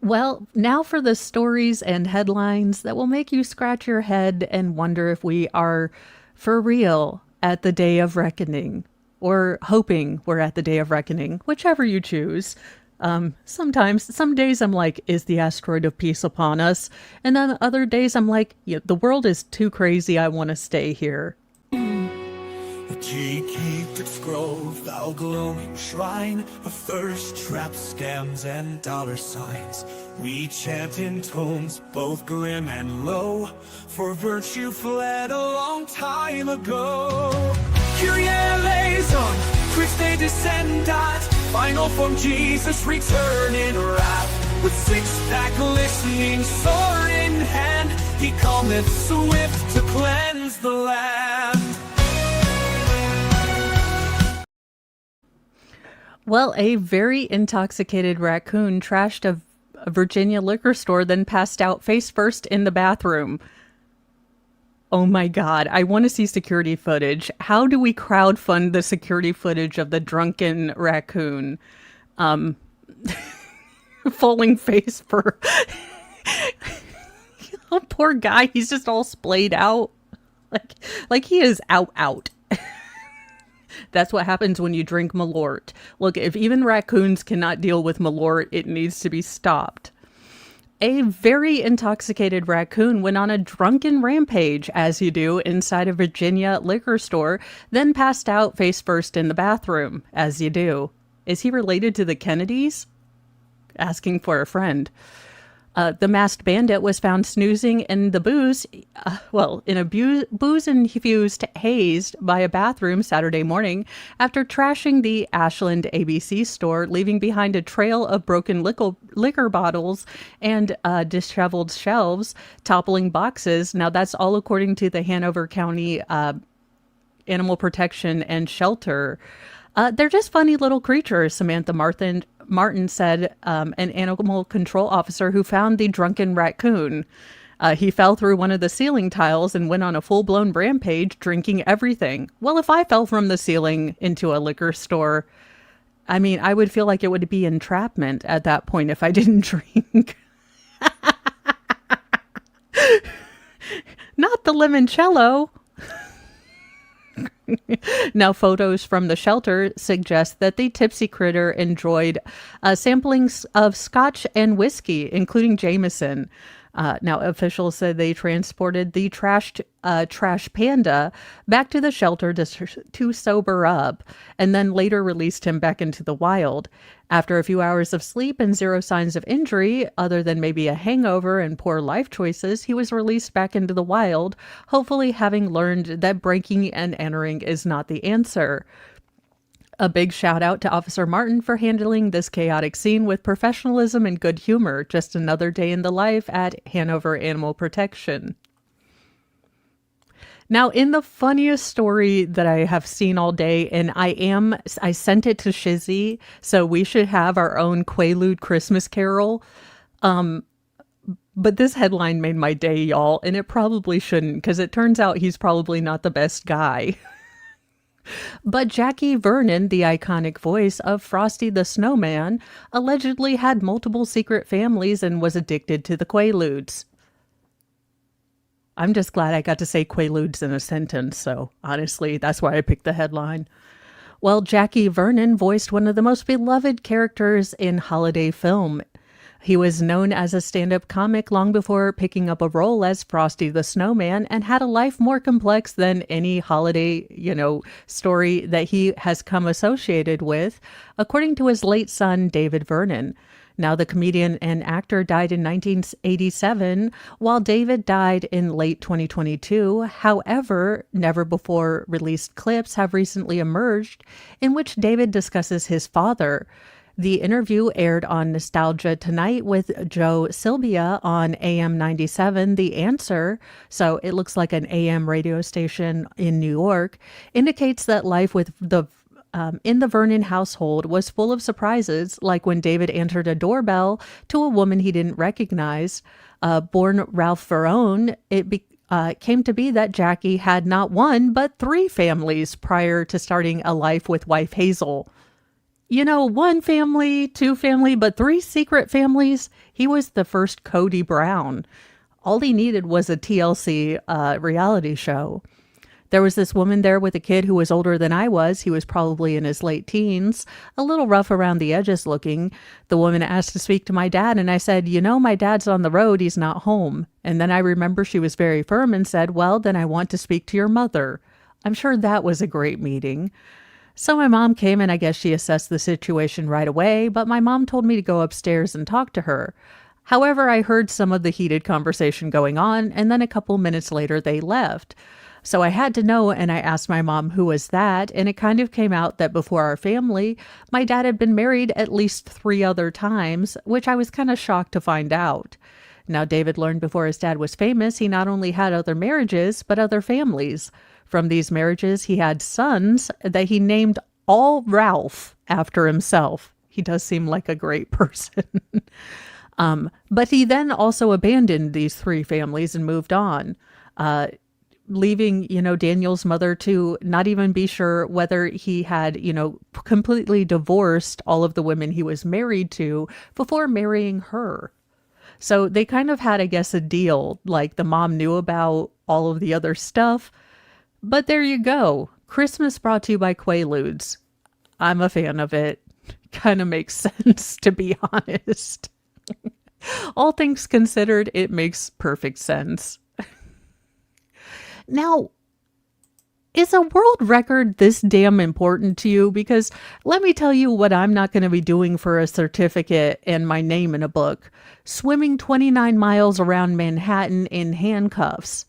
Well, now for the stories and headlines that will make you scratch your head and wonder if we are for real at the day of reckoning, or hoping we're at the day of reckoning, whichever you choose. Some days I'm like, is the asteroid of peace upon us? And then other days I'm like, yeah, the world is too crazy. I want to stay here. The key keep its grove, thou glowing shrine of thirst traps, scams, and dollar signs. We chant in tones both grim and low, for virtue fled a long time ago. Kyrie eleison, Christe descendat, final form Jesus return in wrath. With six-pack glistening, sword in hand, he cometh swift to cleanse the land. Well, a very intoxicated raccoon trashed a Virginia liquor store, then passed out face first in the bathroom. Oh my God, I want to see security footage. How do we crowdfund the security footage of the drunken raccoon? Falling face for... Oh, poor guy, he's just all splayed out. Like he is out. That's what happens when you drink Malort. Look, if even raccoons cannot deal with Malort, it needs to be stopped. A very intoxicated raccoon went on a drunken rampage, as you do, inside a Virginia liquor store, then passed out face first in the bathroom, as you do. Is he related to the Kennedys? Asking for a friend. The masked bandit was found snoozing in the in a booze-infused haze by a bathroom Saturday morning after trashing the Ashland ABC store, leaving behind a trail of broken liquor bottles and disheveled shelves, toppling boxes. Now, that's all according to the Hanover County Animal Protection and Shelter. They're just funny little creatures, Samantha Martin said an animal control officer who found the drunken raccoon. He fell through one of the ceiling tiles and went on a full-blown rampage, drinking everything. Well, if I fell from the ceiling into a liquor store, I mean, I would feel like it would be entrapment at that point if I didn't drink. Not the limoncello. Now, photos from the shelter suggest that the tipsy critter enjoyed samplings of scotch and whiskey, including Jameson. Now, officials said they transported the trash panda back to the shelter to sober up, and then later released him back into the wild. After a few hours of sleep and zero signs of injury, other than maybe a hangover and poor life choices, he was released back into the wild, hopefully having learned that breaking and entering is not the answer. A big shout out to Officer Martin for handling this chaotic scene with professionalism and good humor. Just another day in the life at Hanover Animal Protection. Now, in the funniest story that I have seen all day, and I sent it to Shizzy, so we should have our own Quaalude Christmas Carol. But this headline made my day, y'all, and it probably shouldn't, because it turns out he's probably not the best guy. But Jackie Vernon, the iconic voice of Frosty the Snowman, allegedly had multiple secret families and was addicted to the Quaaludes. I'm just glad I got to say Quaaludes in a sentence, so honestly, that's why I picked the headline. Well, Jackie Vernon voiced one of the most beloved characters in holiday film. He was known as a stand-up comic long before picking up a role as Frosty the Snowman, and had a life more complex than any holiday, story that he has come associated with, according to his late son, David Vernon. Now, the comedian and actor died in 1987, while David died in late 2022. However, never before released clips have recently emerged in which David discusses his father. The interview aired on Nostalgia Tonight with Joe Sylvia on AM 97, The Answer, so it looks like an AM radio station in New York, indicates that life with in the Vernon household was full of surprises, like when David answered a doorbell to a woman he didn't recognize. Born Ralph Verone, it came to be that Jackie had not one, but 3 families prior to starting a life with wife Hazel. 1 family, 2 family, but 3 secret families. He was the first Cody Brown. All he needed was a TLC reality show. There was this woman there with a kid who was older than I was. He was probably in his late teens, a little rough around the edges looking. The woman asked to speak to my dad, and I said, my dad's on the road. He's not home. And then I remember she was very firm and said, well, then I want to speak to your mother. I'm sure that was a great meeting. So my mom came, and I guess she assessed the situation right away, but my mom told me to go upstairs and talk to her. However, I heard some of the heated conversation going on, and then a couple minutes later they left. So I had to know, and I asked my mom, who was that? And it kind of came out that before our family, my dad had been married at least 3 other times, which I was kind of shocked to find out. Now, David learned before his dad was famous, he not only had other marriages, but other families. From these marriages, he had sons that he named all Ralph after himself. He does seem like a great person. But he then also abandoned these 3 families and moved on, leaving, Daniel's mother to not even be sure whether he had, completely divorced all of the women he was married to before marrying her. So they kind of had, I guess, a deal, like the mom knew about all of the other stuff. But there you go. Christmas brought to you by Quaaludes. I'm a fan of it. Kind of makes sense, to be honest. All things considered, it makes perfect sense. Now, is a world record this damn important to you? Because let me tell you what I'm not going to be doing for a certificate and my name in a book. Swimming 29 miles around Manhattan in handcuffs.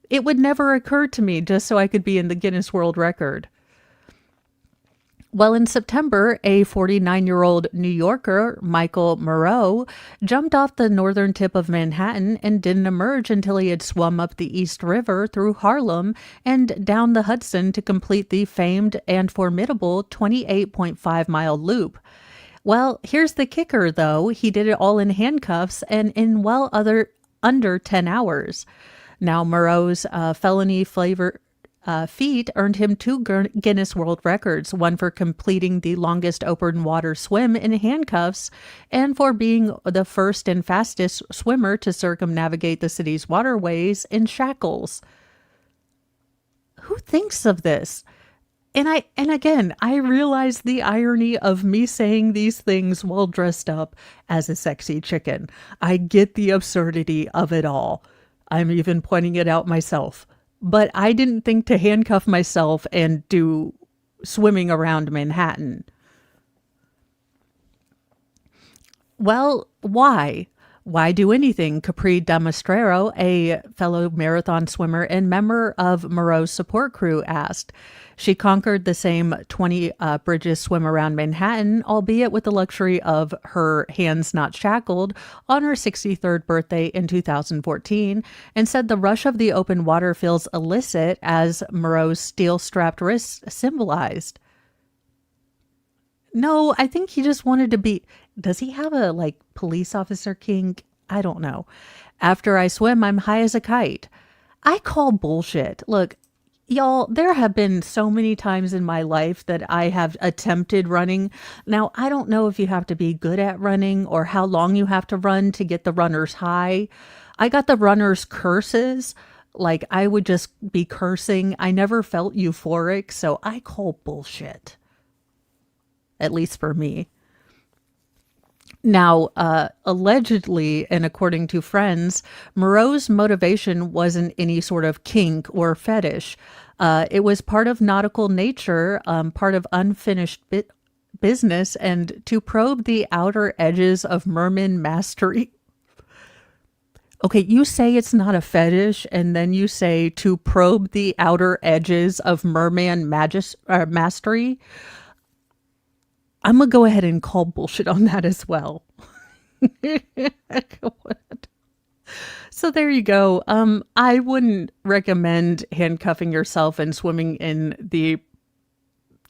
It would never occur to me just so I could be in the Guinness World Record. Well, in September, a 49-year-old New Yorker, Michael Moreau, jumped off the northern tip of Manhattan and didn't emerge until he had swum up the East River through Harlem and down the Hudson to complete the famed and formidable 28.5-mile loop. Well, here's the kicker though. He did it all in handcuffs and in under 10 hours. Now, Moreau's felony flavor feat earned him two Guinness World Records, one for completing the longest open water swim in handcuffs and for being the first and fastest swimmer to circumnavigate the city's waterways in shackles. Who thinks of this? And again, I realize the irony of me saying these things while dressed up as a sexy chicken. I get the absurdity of it all. I'm even pointing it out myself. But I didn't think to handcuff myself and do swimming around Manhattan. Well, why? Why do anything? Capri Damastrero, a fellow marathon swimmer and member of Moreau's support crew, asked. She conquered the same 20 bridges swim around Manhattan, albeit with the luxury of her hands not shackled, on her 63rd birthday in 2014, and said the rush of the open water feels illicit, as Moreau's steel-strapped wrists symbolized. No, I think he just wanted to be... Does he have a, police officer kink? I don't know. After I swim, I'm high as a kite. I call bullshit. Look, y'all, there have been so many times in my life that I have attempted running. Now, I don't know if you have to be good at running or how long you have to run to get the runner's high. I got the runner's curses. I would just be cursing. I never felt euphoric, so I call bullshit. At least for me. Now, allegedly, and according to friends, Moreau's motivation wasn't any sort of kink or fetish. It was part of nautical nature, part of unfinished business, and to probe the outer edges of merman mastery. Okay, you say it's not a fetish, and then you say to probe the outer edges of merman mastery. I'm going to go ahead and call bullshit on that as well. So there you go. I wouldn't recommend handcuffing yourself and swimming in the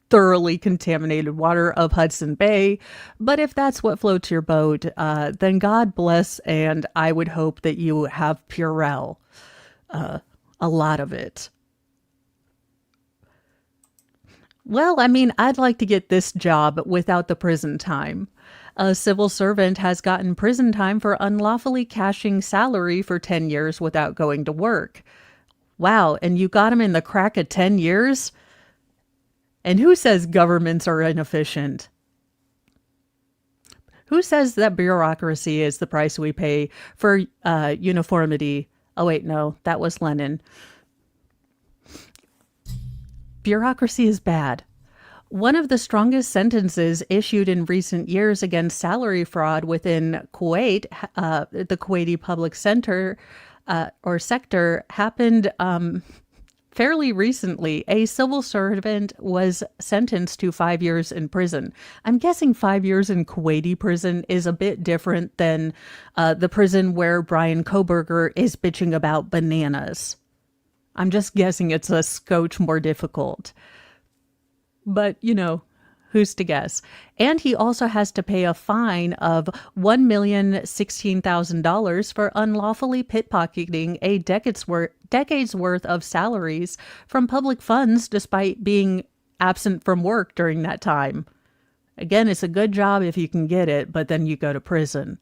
thoroughly contaminated water of Hudson Bay. But if that's what floats your boat, then God bless, and I would hope that you have Purell. A lot of it. Well, I mean, I'd like to get this job without the prison time. A civil servant has gotten prison time for unlawfully cashing salary for 10 years without going to work. Wow, and you got him in the crack of 10 years? And who says governments are inefficient? Who says that bureaucracy is the price we pay for uniformity? Oh, wait, no, that was Lenin. Bureaucracy is bad. One of the strongest sentences issued in recent years against salary fraud within Kuwait, the Kuwaiti public sector, happened fairly recently. A civil servant was sentenced to 5 years in prison. I'm guessing 5 years in Kuwaiti prison is a bit different than the prison where Brian Koberger is bitching about bananas. I'm just guessing it's a scotch more difficult. But, who's to guess? And he also has to pay a fine of $1,016,000 for unlawfully pickpocketing a decade's worth of salaries from public funds despite being absent from work during that time. Again, it's a good job if you can get it, but then you go to prison.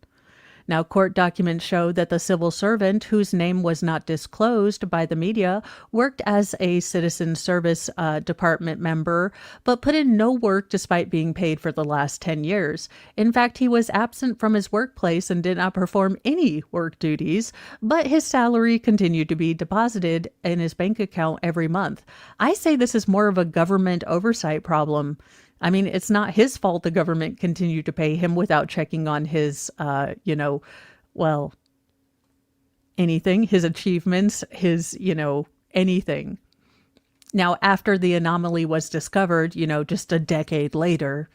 Now, court documents show that the civil servant, whose name was not disclosed by the media, worked as a citizen service department member, but put in no work despite being paid for the last 10 years. In fact, he was absent from his workplace and did not perform any work duties, but his salary continued to be deposited in his bank account every month. I say this is more of a government oversight problem. I mean, it's not his fault the government continued to pay him without checking on his, anything, his achievements, his, anything. Now, after the anomaly was discovered, just a decade later,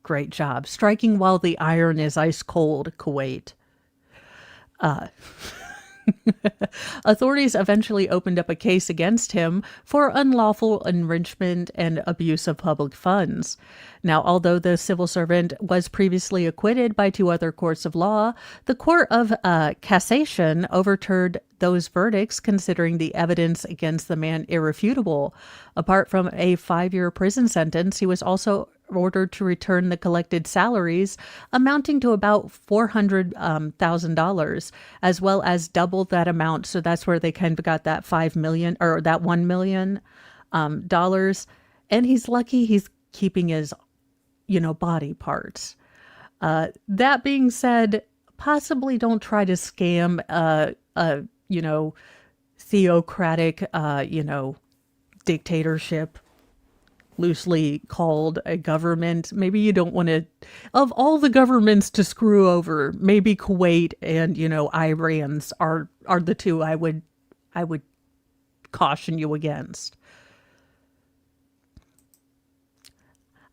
great job. Striking while the iron is ice cold, Kuwait. Authorities eventually opened up a case against him for unlawful enrichment and abuse of public funds. Now, although the civil servant was previously acquitted by two other courts of law, the Court of Cassation overturned those verdicts, considering the evidence against the man irrefutable. Apart from a 5-year prison sentence, he was also ordered to return the collected salaries amounting to about $400,000, as well as double that amount. So that's where they kind of got that 5 million or that $1 million dollars. And he's lucky he's keeping his, body parts. That being said, possibly don't try to scam theocratic, dictatorship, loosely called a government. Maybe you don't want to, of all the governments to screw over, maybe Kuwait and, Iran's are the two I would caution you against.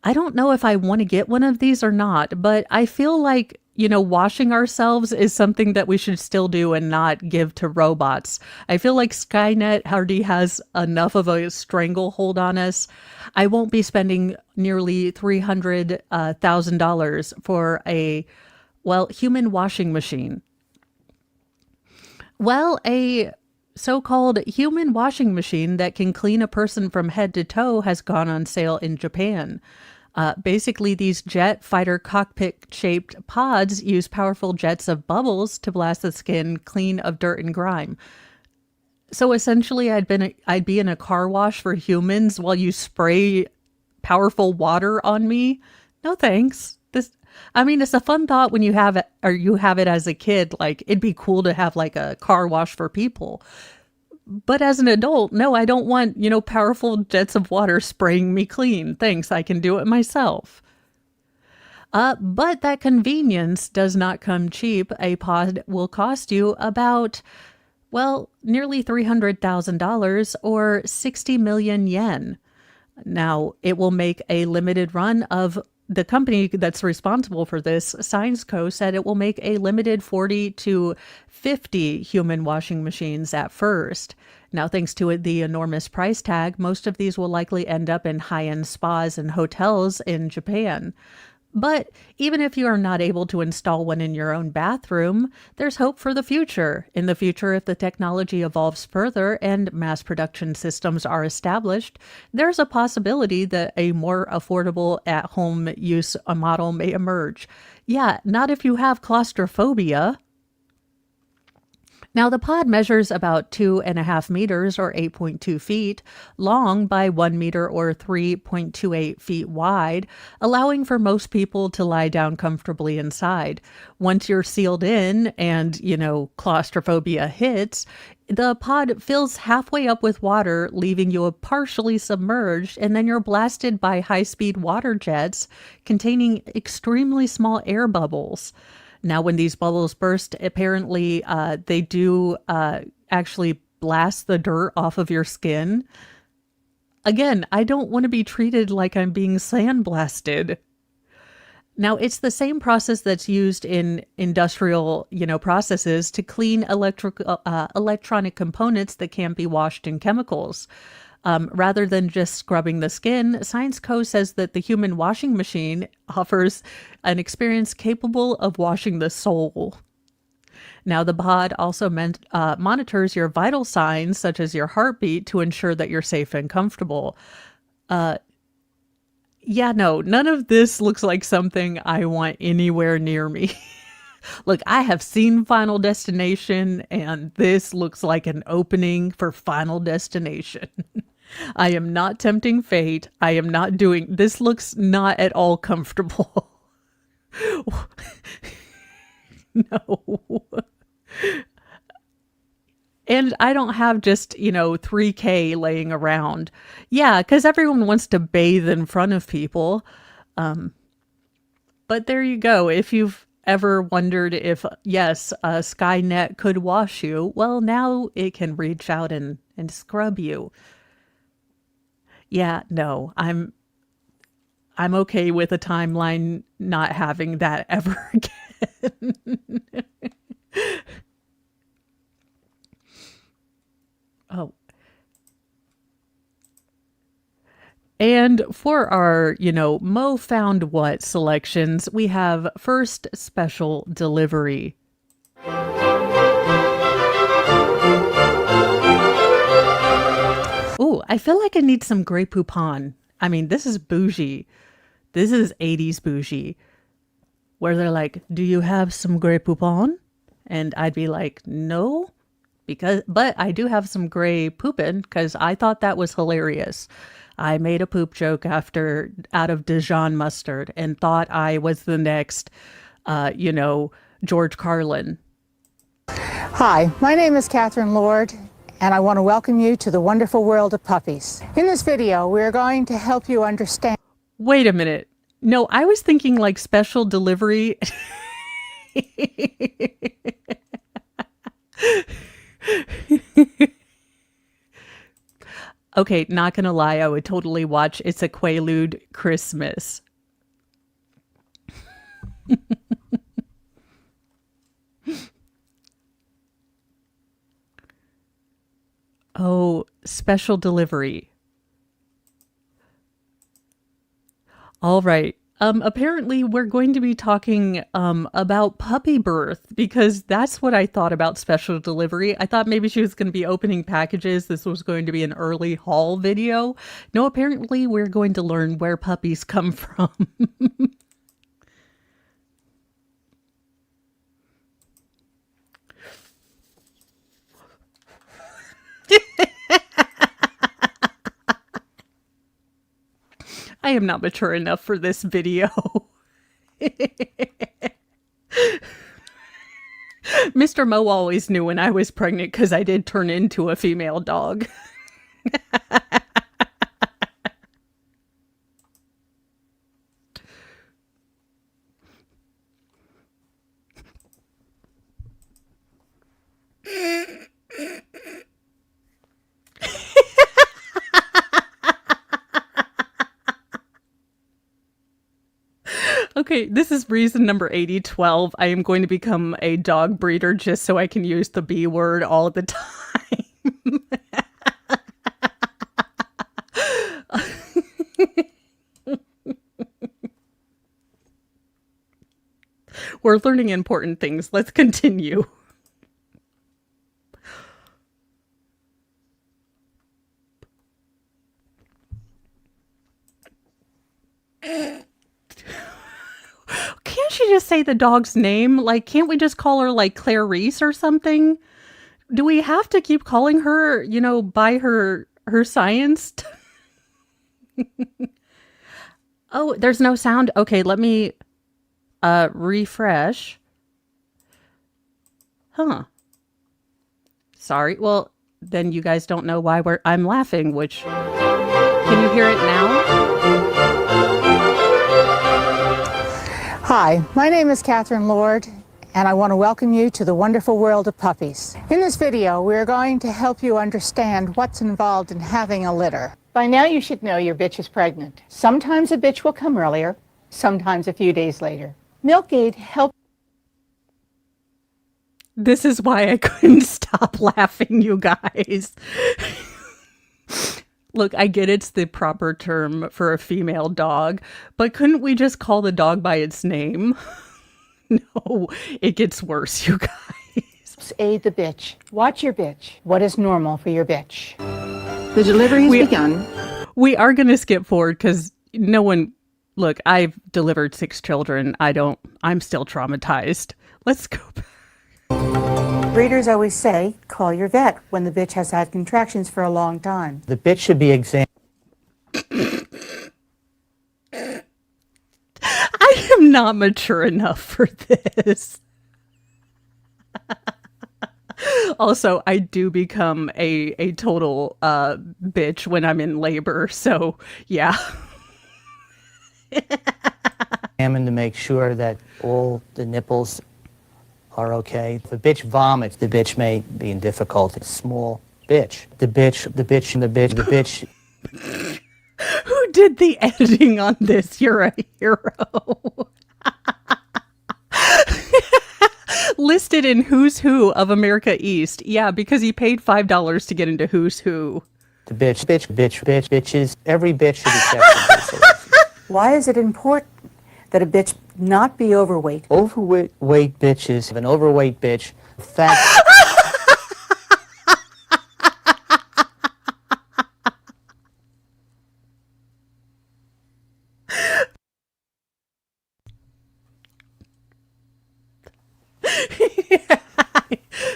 I don't know if I want to get one of these or not, but I feel like, washing ourselves is something that we should still do and not give to robots. I feel like Skynet already has enough of a stranglehold on us. I won't be spending nearly $300,000 for a, human washing machine. Well, a so-called human washing machine that can clean a person from head to toe has gone on sale in Japan. Basically, these jet fighter cockpit-shaped pods use powerful jets of bubbles to blast the skin clean of dirt and grime. So essentially, I'd be in a car wash for humans while you spray powerful water on me. No thanks. It's a fun thought when you have it as a kid. Like, it'd be cool to have like a car wash for people. But as an adult, no, I don't want, powerful jets of water spraying me clean. Thanks, I can do it myself. But that convenience does not come cheap. A pod will cost you about, nearly $300,000 or 60 million yen. Now, it will make a limited run of the company that's responsible for this, Science Co., said it will make a limited 40 to 50 human washing machines at first. Now, thanks to the enormous price tag, most of these will likely end up in high-end spas and hotels in Japan. But even if you are not able to install one in your own bathroom, there's hope for the future. In the future, if the technology evolves further and mass production systems are established, there's a possibility that a more affordable at-home use model may emerge. Yeah, not if you have claustrophobia. Now, the pod measures about 2.5 meters or 8.2 feet long by 1 meter or 3.28 feet wide, allowing for most people to lie down comfortably inside. Once you're sealed in and, claustrophobia hits, the pod fills halfway up with water, leaving you partially submerged, and then you're blasted by high-speed water jets containing extremely small air bubbles. Now, when these bubbles burst, apparently they do actually blast the dirt off of your skin. Again, I don't want to be treated like I'm being sandblasted. Now, it's the same process that's used in industrial, processes to clean electronic components that can't be washed in chemicals. Rather than just scrubbing the skin, Science Co. says that the human washing machine offers an experience capable of washing the soul. Now, the pod also monitors your vital signs, such as your heartbeat, to ensure that you're safe and comfortable. None of this looks like something I want anywhere near me. Look, I have seen Final Destination, and this looks like an opening for Final Destination. I am not tempting fate. I am not doing, this looks not at all comfortable. No. And I don't have just, 3K laying around. Yeah, because everyone wants to bathe in front of people. But there you go. If you've ever wondered if, yes, Skynet could wash you, well, now it can reach out and scrub you. Yeah, no, I'm okay with a timeline not having that ever again. And for our, Mo found what selections, we have first special delivery. Ooh, I feel like I need some Grey Poupon. I mean, this is bougie. This is 80s bougie. Where they're like, do you have some Grey Poupon? And I'd be like, no. But I do have some Grey Poupon because I thought that was hilarious. I made a poop joke out of Dijon mustard and thought I was the next, George Carlin. Hi, my name is Catherine Lord, and I want to welcome you to the wonderful world of puppies. In this video, we're going to help you understand. Wait a minute. No, I was thinking like special delivery. Okay, not gonna lie, I would totally watch It's a Quaalude Christmas. Oh, special delivery. All right. Apparently we're going to be talking about puppy birth because that's what I thought about special delivery. I thought maybe she was going to be opening packages. This was going to be an early haul video. No, apparently we're going to learn where puppies come from. I am not mature enough for this video. Mr. Mo always knew when I was pregnant because I did turn into a female dog. Okay, this is reason number 8012. I am going to become a dog breeder just so I can use the B word all the time. We're learning important things. Let's continue. Can't she just say the dog's name? Like, can't we just call her like Clarice or something? Do we have to keep calling her, by her science? Oh, there's no sound. Okay, let me refresh. Huh. Sorry. Well, then you guys don't know why I'm laughing, which can you hear it now? Hi, my name is Catherine Lord, and I want to welcome you to the wonderful world of puppies. In this video, we're going to help you understand what's involved in having a litter. By now, you should know your bitch is pregnant. Sometimes a bitch will come earlier, sometimes a few days later. Milkgate helps. This is why I couldn't stop laughing, you guys. Look, I get it's the proper term for a female dog, but couldn't we just call the dog by its name? No, it gets worse, you guys. Aid the bitch. Watch your bitch. What is normal for your bitch? The delivery has begun. We are going to skip forward because no one... Look, I've delivered 6 children. I'm still traumatized. Let's go back. Breeders always say, call your vet when the bitch has had contractions for a long time. The bitch should be examined. I am not mature enough for this. Also, I do become a total bitch when I'm in labor, so yeah. Examined to make sure that all the nipples are okay. If a bitch vomits, the bitch may be in difficulty. Small bitch. The bitch. Who did the editing on this? You're a hero. Listed in Who's Who of America East. Yeah, because he paid $5 to get into Who's Who. Bitches. Every bitch should be kept in isolation. Why is it important that a bitch not be overweight? Overweight bitches, an overweight bitch, fat.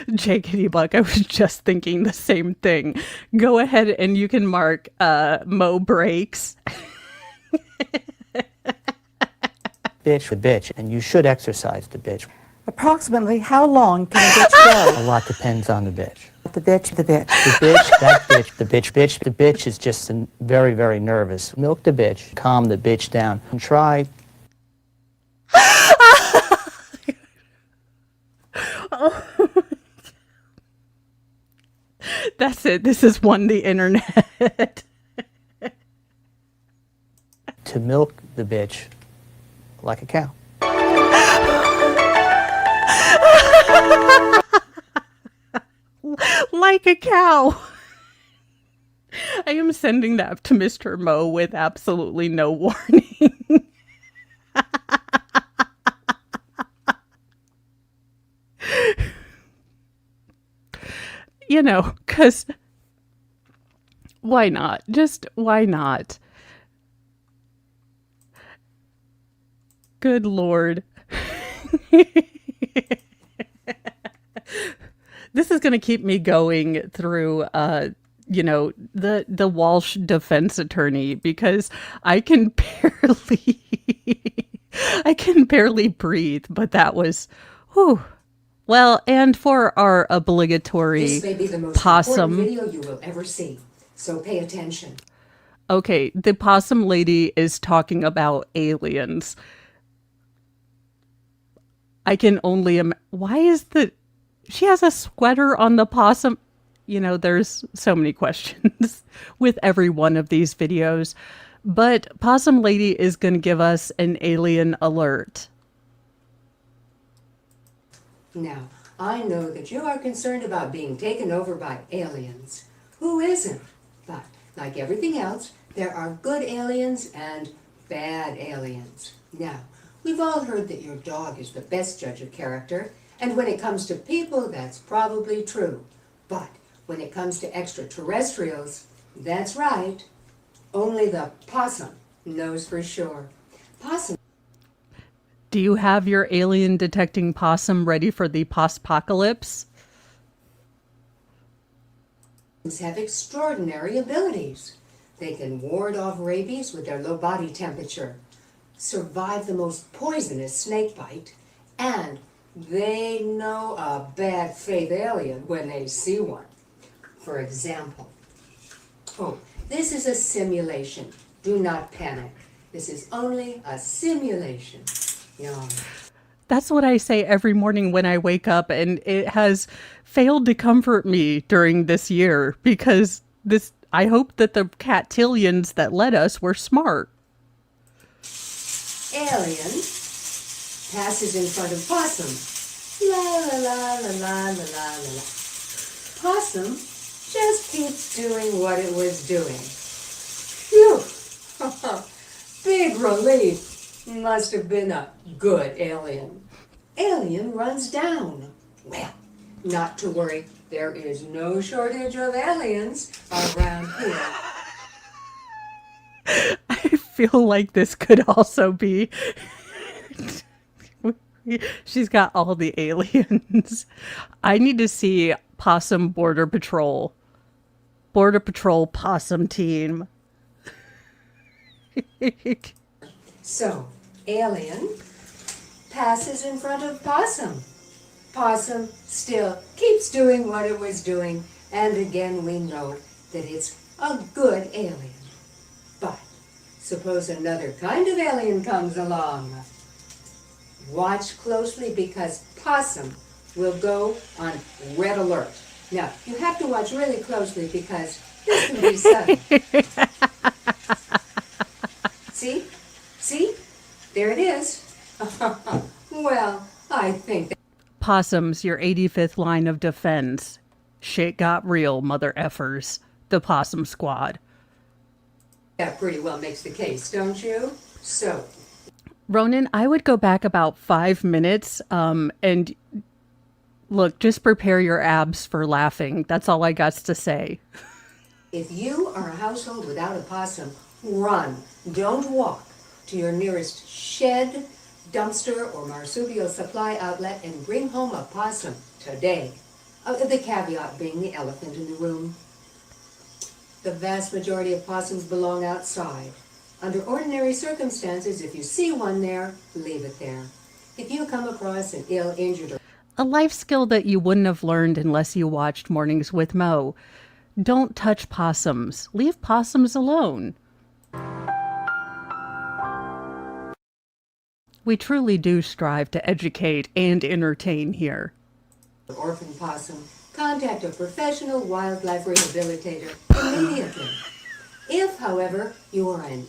Jakety Buck, I was just thinking the same thing. Go ahead and you can mark Mo breaks. Bitch, and you should exercise the bitch. Approximately how long can a bitch A go? lot depends on the bitch. The bitch. The bitch is just very, very nervous. Milk the bitch, calm the bitch down, and try. That's it. This has won the internet. To milk the bitch like a cow. Like a cow. I am sending that to Mr. Mo with absolutely no warning. You know, because why not? Just why not? Good Lord. This is going to keep me going through, you know, the Walsh defense attorney, because I can barely breathe, but that was, whew. Well, and for our obligatory This may be the most possum important video you will ever see, so pay attention. Okay, the possum lady is talking about aliens. I can only why is she has a sweater on the possum? You know, there's so many questions with every one of these videos. But Possum Lady is going to give us an alien alert. Now, I know that you are concerned about being taken over by aliens. Who isn't? But, like everything else, there are good aliens and bad aliens. Now, we've all heard that your dog is the best judge of character, and when it comes to people, that's probably true. But when it comes to extraterrestrials, that's right. Only the possum knows for sure. Possums Do you have your alien detecting possum ready for the post-apocalypse? have extraordinary abilities. They can ward off rabies with their low body temperature, survive the most poisonous snake bite, and they know a bad faith alien when they see one. For example, this is a simulation. Do not panic. This is only a simulation. Yawn. That's what I say every morning when I wake up, and it has failed to comfort me during this year because I hope that the catillions that led us were smart. Alien passes in front of possum. La la la la la la la la. Possum just keeps doing what it was doing. Phew! Big relief. Must have been a good alien. Alien runs down. Well, not to worry. There is no shortage of aliens around here. I feel like this could also be... She's got all the aliens. I need to see Possum Border Patrol. Border Patrol Possum Team. So, alien passes in front of possum. Possum still keeps doing what it was doing, and again we know that it's a good alien. But suppose another kind of alien comes along. Watch closely because possum will go on red alert. Now, you have to watch really closely because this can be sudden. See? See? There it is. Well, I think that Possums, your 85th line of defense. Shit got real, mother effers. the Possum Squad. That pretty well makes the case, don't you? So, Ronan, I would go back about 5 minutes, and look, just prepare your abs for laughing. That's all I got to say. if you are a household without a possum, run. Don't walk to your nearest shed, dumpster, or marsupial supply outlet and bring home a possum today. The caveat being the elephant in the room. The vast majority of possums belong outside. Under ordinary circumstances, if you see one there, leave it there. If you come across an ill, injured, or A life skill that you wouldn't have learned unless you watched Mornings with Mo. Don't touch possums. Leave possums alone. We truly do strive to educate and entertain here. orphan possum, contact a professional wildlife rehabilitator immediately. If, however, you are an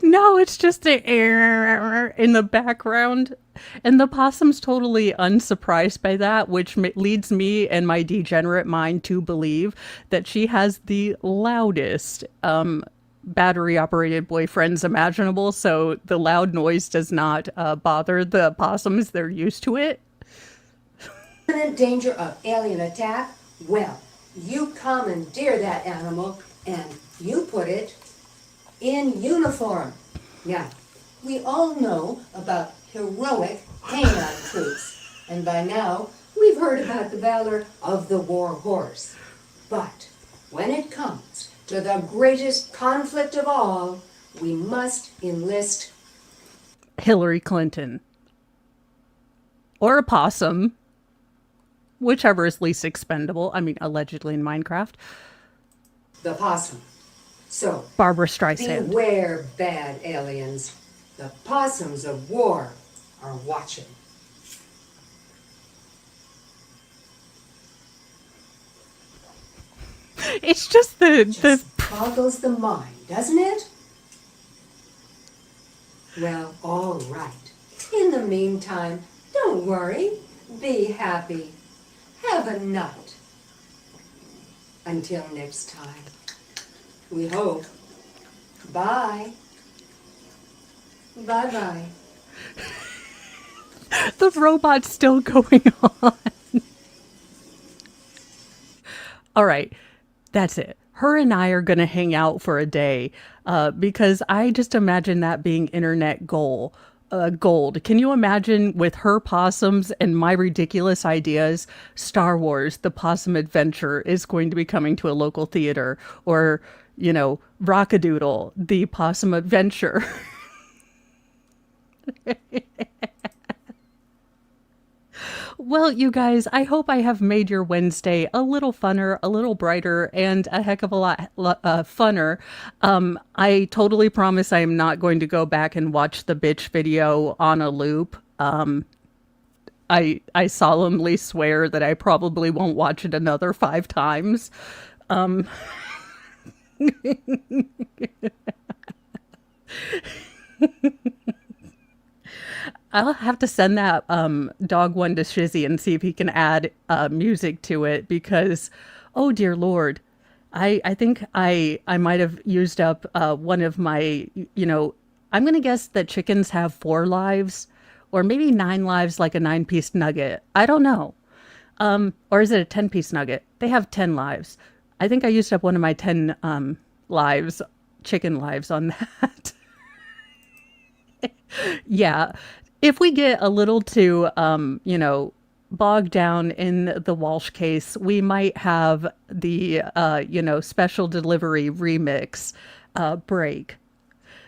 No, it's just the air in the background. And the possum's totally unsurprised by that, which leads me and my degenerate mind to believe that she has the loudest battery-operated boyfriends imaginable, so the loud noise does not bother the possums. They're used to it. imminent danger of alien attack, well, you commandeer that animal and you put it in uniform. Now, we all know about heroic canine troops, and by now we've heard about the valor of the war horse. But when it comes to the greatest conflict of all, we must enlist Hillary Clinton. Or a possum. Whichever is least expendable. I mean, allegedly in Minecraft. the possum. So, Barbara Streisand. beware, bad aliens. The possums of war are watching. It's just the Boggles the mind, doesn't it? Well, all right. In the meantime, don't worry. Be happy. Have a nut. Until next time. We hope. Bye. Bye-bye. the robot's still going on. All right, that's it. Her and I are going to hang out for a day because I just imagine that being internet gold. Can you imagine with her possums and my ridiculous ideas, Star Wars, The Possum Adventure is going to be coming to a local theater, or, you know, Rockadoodle, The Possum Adventure. Well, you guys, I hope I have made your Wednesday a little funner, a little brighter, and a heck of a lot funner. I totally promise I am not going to go back and watch the bitch video on a loop. I solemnly swear that I probably won't watch it another 5 times. I'll have to send that dog one to Shizzy and see if he can add music to it because, oh dear Lord, I think I might have used up one of my, you know, I'm going to guess that chickens have 4 lives or maybe 9 lives, like a 9-piece nugget. I don't know. Or is it a 10-piece nugget? They have 10 lives. I think I used up one of my 10 lives, chicken lives on that. Yeah. If we get a little too, you know, bogged down in the Walsh case, we might have the, you know, special delivery remix break.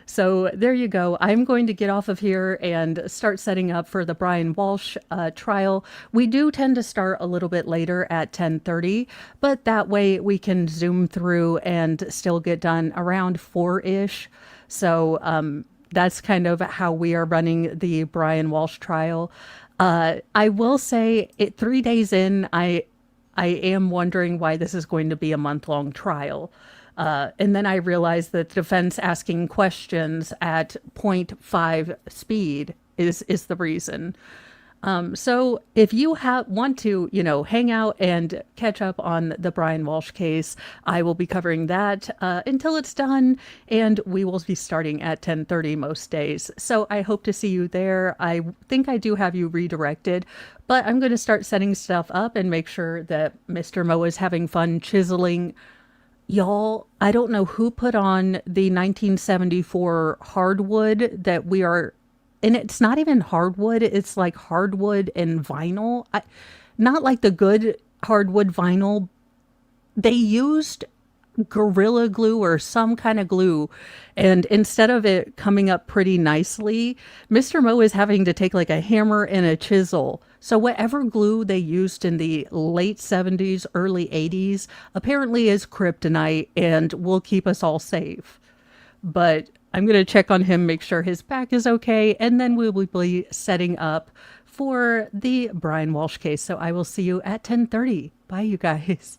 So there you go. I'm going to get off of here and start setting up for the Brian Walsh trial. We do tend to start a little bit later at 10:30, but that way we can zoom through and still get done around 4-ish. So, that's kind of how we are running the Brian Walsh trial. I will say, 3 days in, I am wondering why this is going to be a month-long trial. And then I realized that the defense asking questions at 0.5 speed is the reason. So if you want to, hang out and catch up on the Brian Walsh case, I will be covering that until it's done, and we will be starting at 10:30 most days. So I hope to see you there. I think I do have you redirected, but I'm going to start setting stuff up and make sure that Mr. Mo is having fun chiseling. Y'all, I don't know who put on the 1974 hardwood that we are, and it's not even hardwood, it's like hardwood and vinyl. Not like the good hardwood vinyl. They used Gorilla Glue or some kind of glue, and instead of it coming up pretty nicely, Mr. Mo is having to take like a hammer and a chisel. So whatever glue they used in the late 70s, early 80s apparently is kryptonite and will keep us all safe. But I'm going to check on him, make sure his back is okay, and then we will be setting up for the Brian Walsh case. So I will see you at 10:30. Bye, you guys.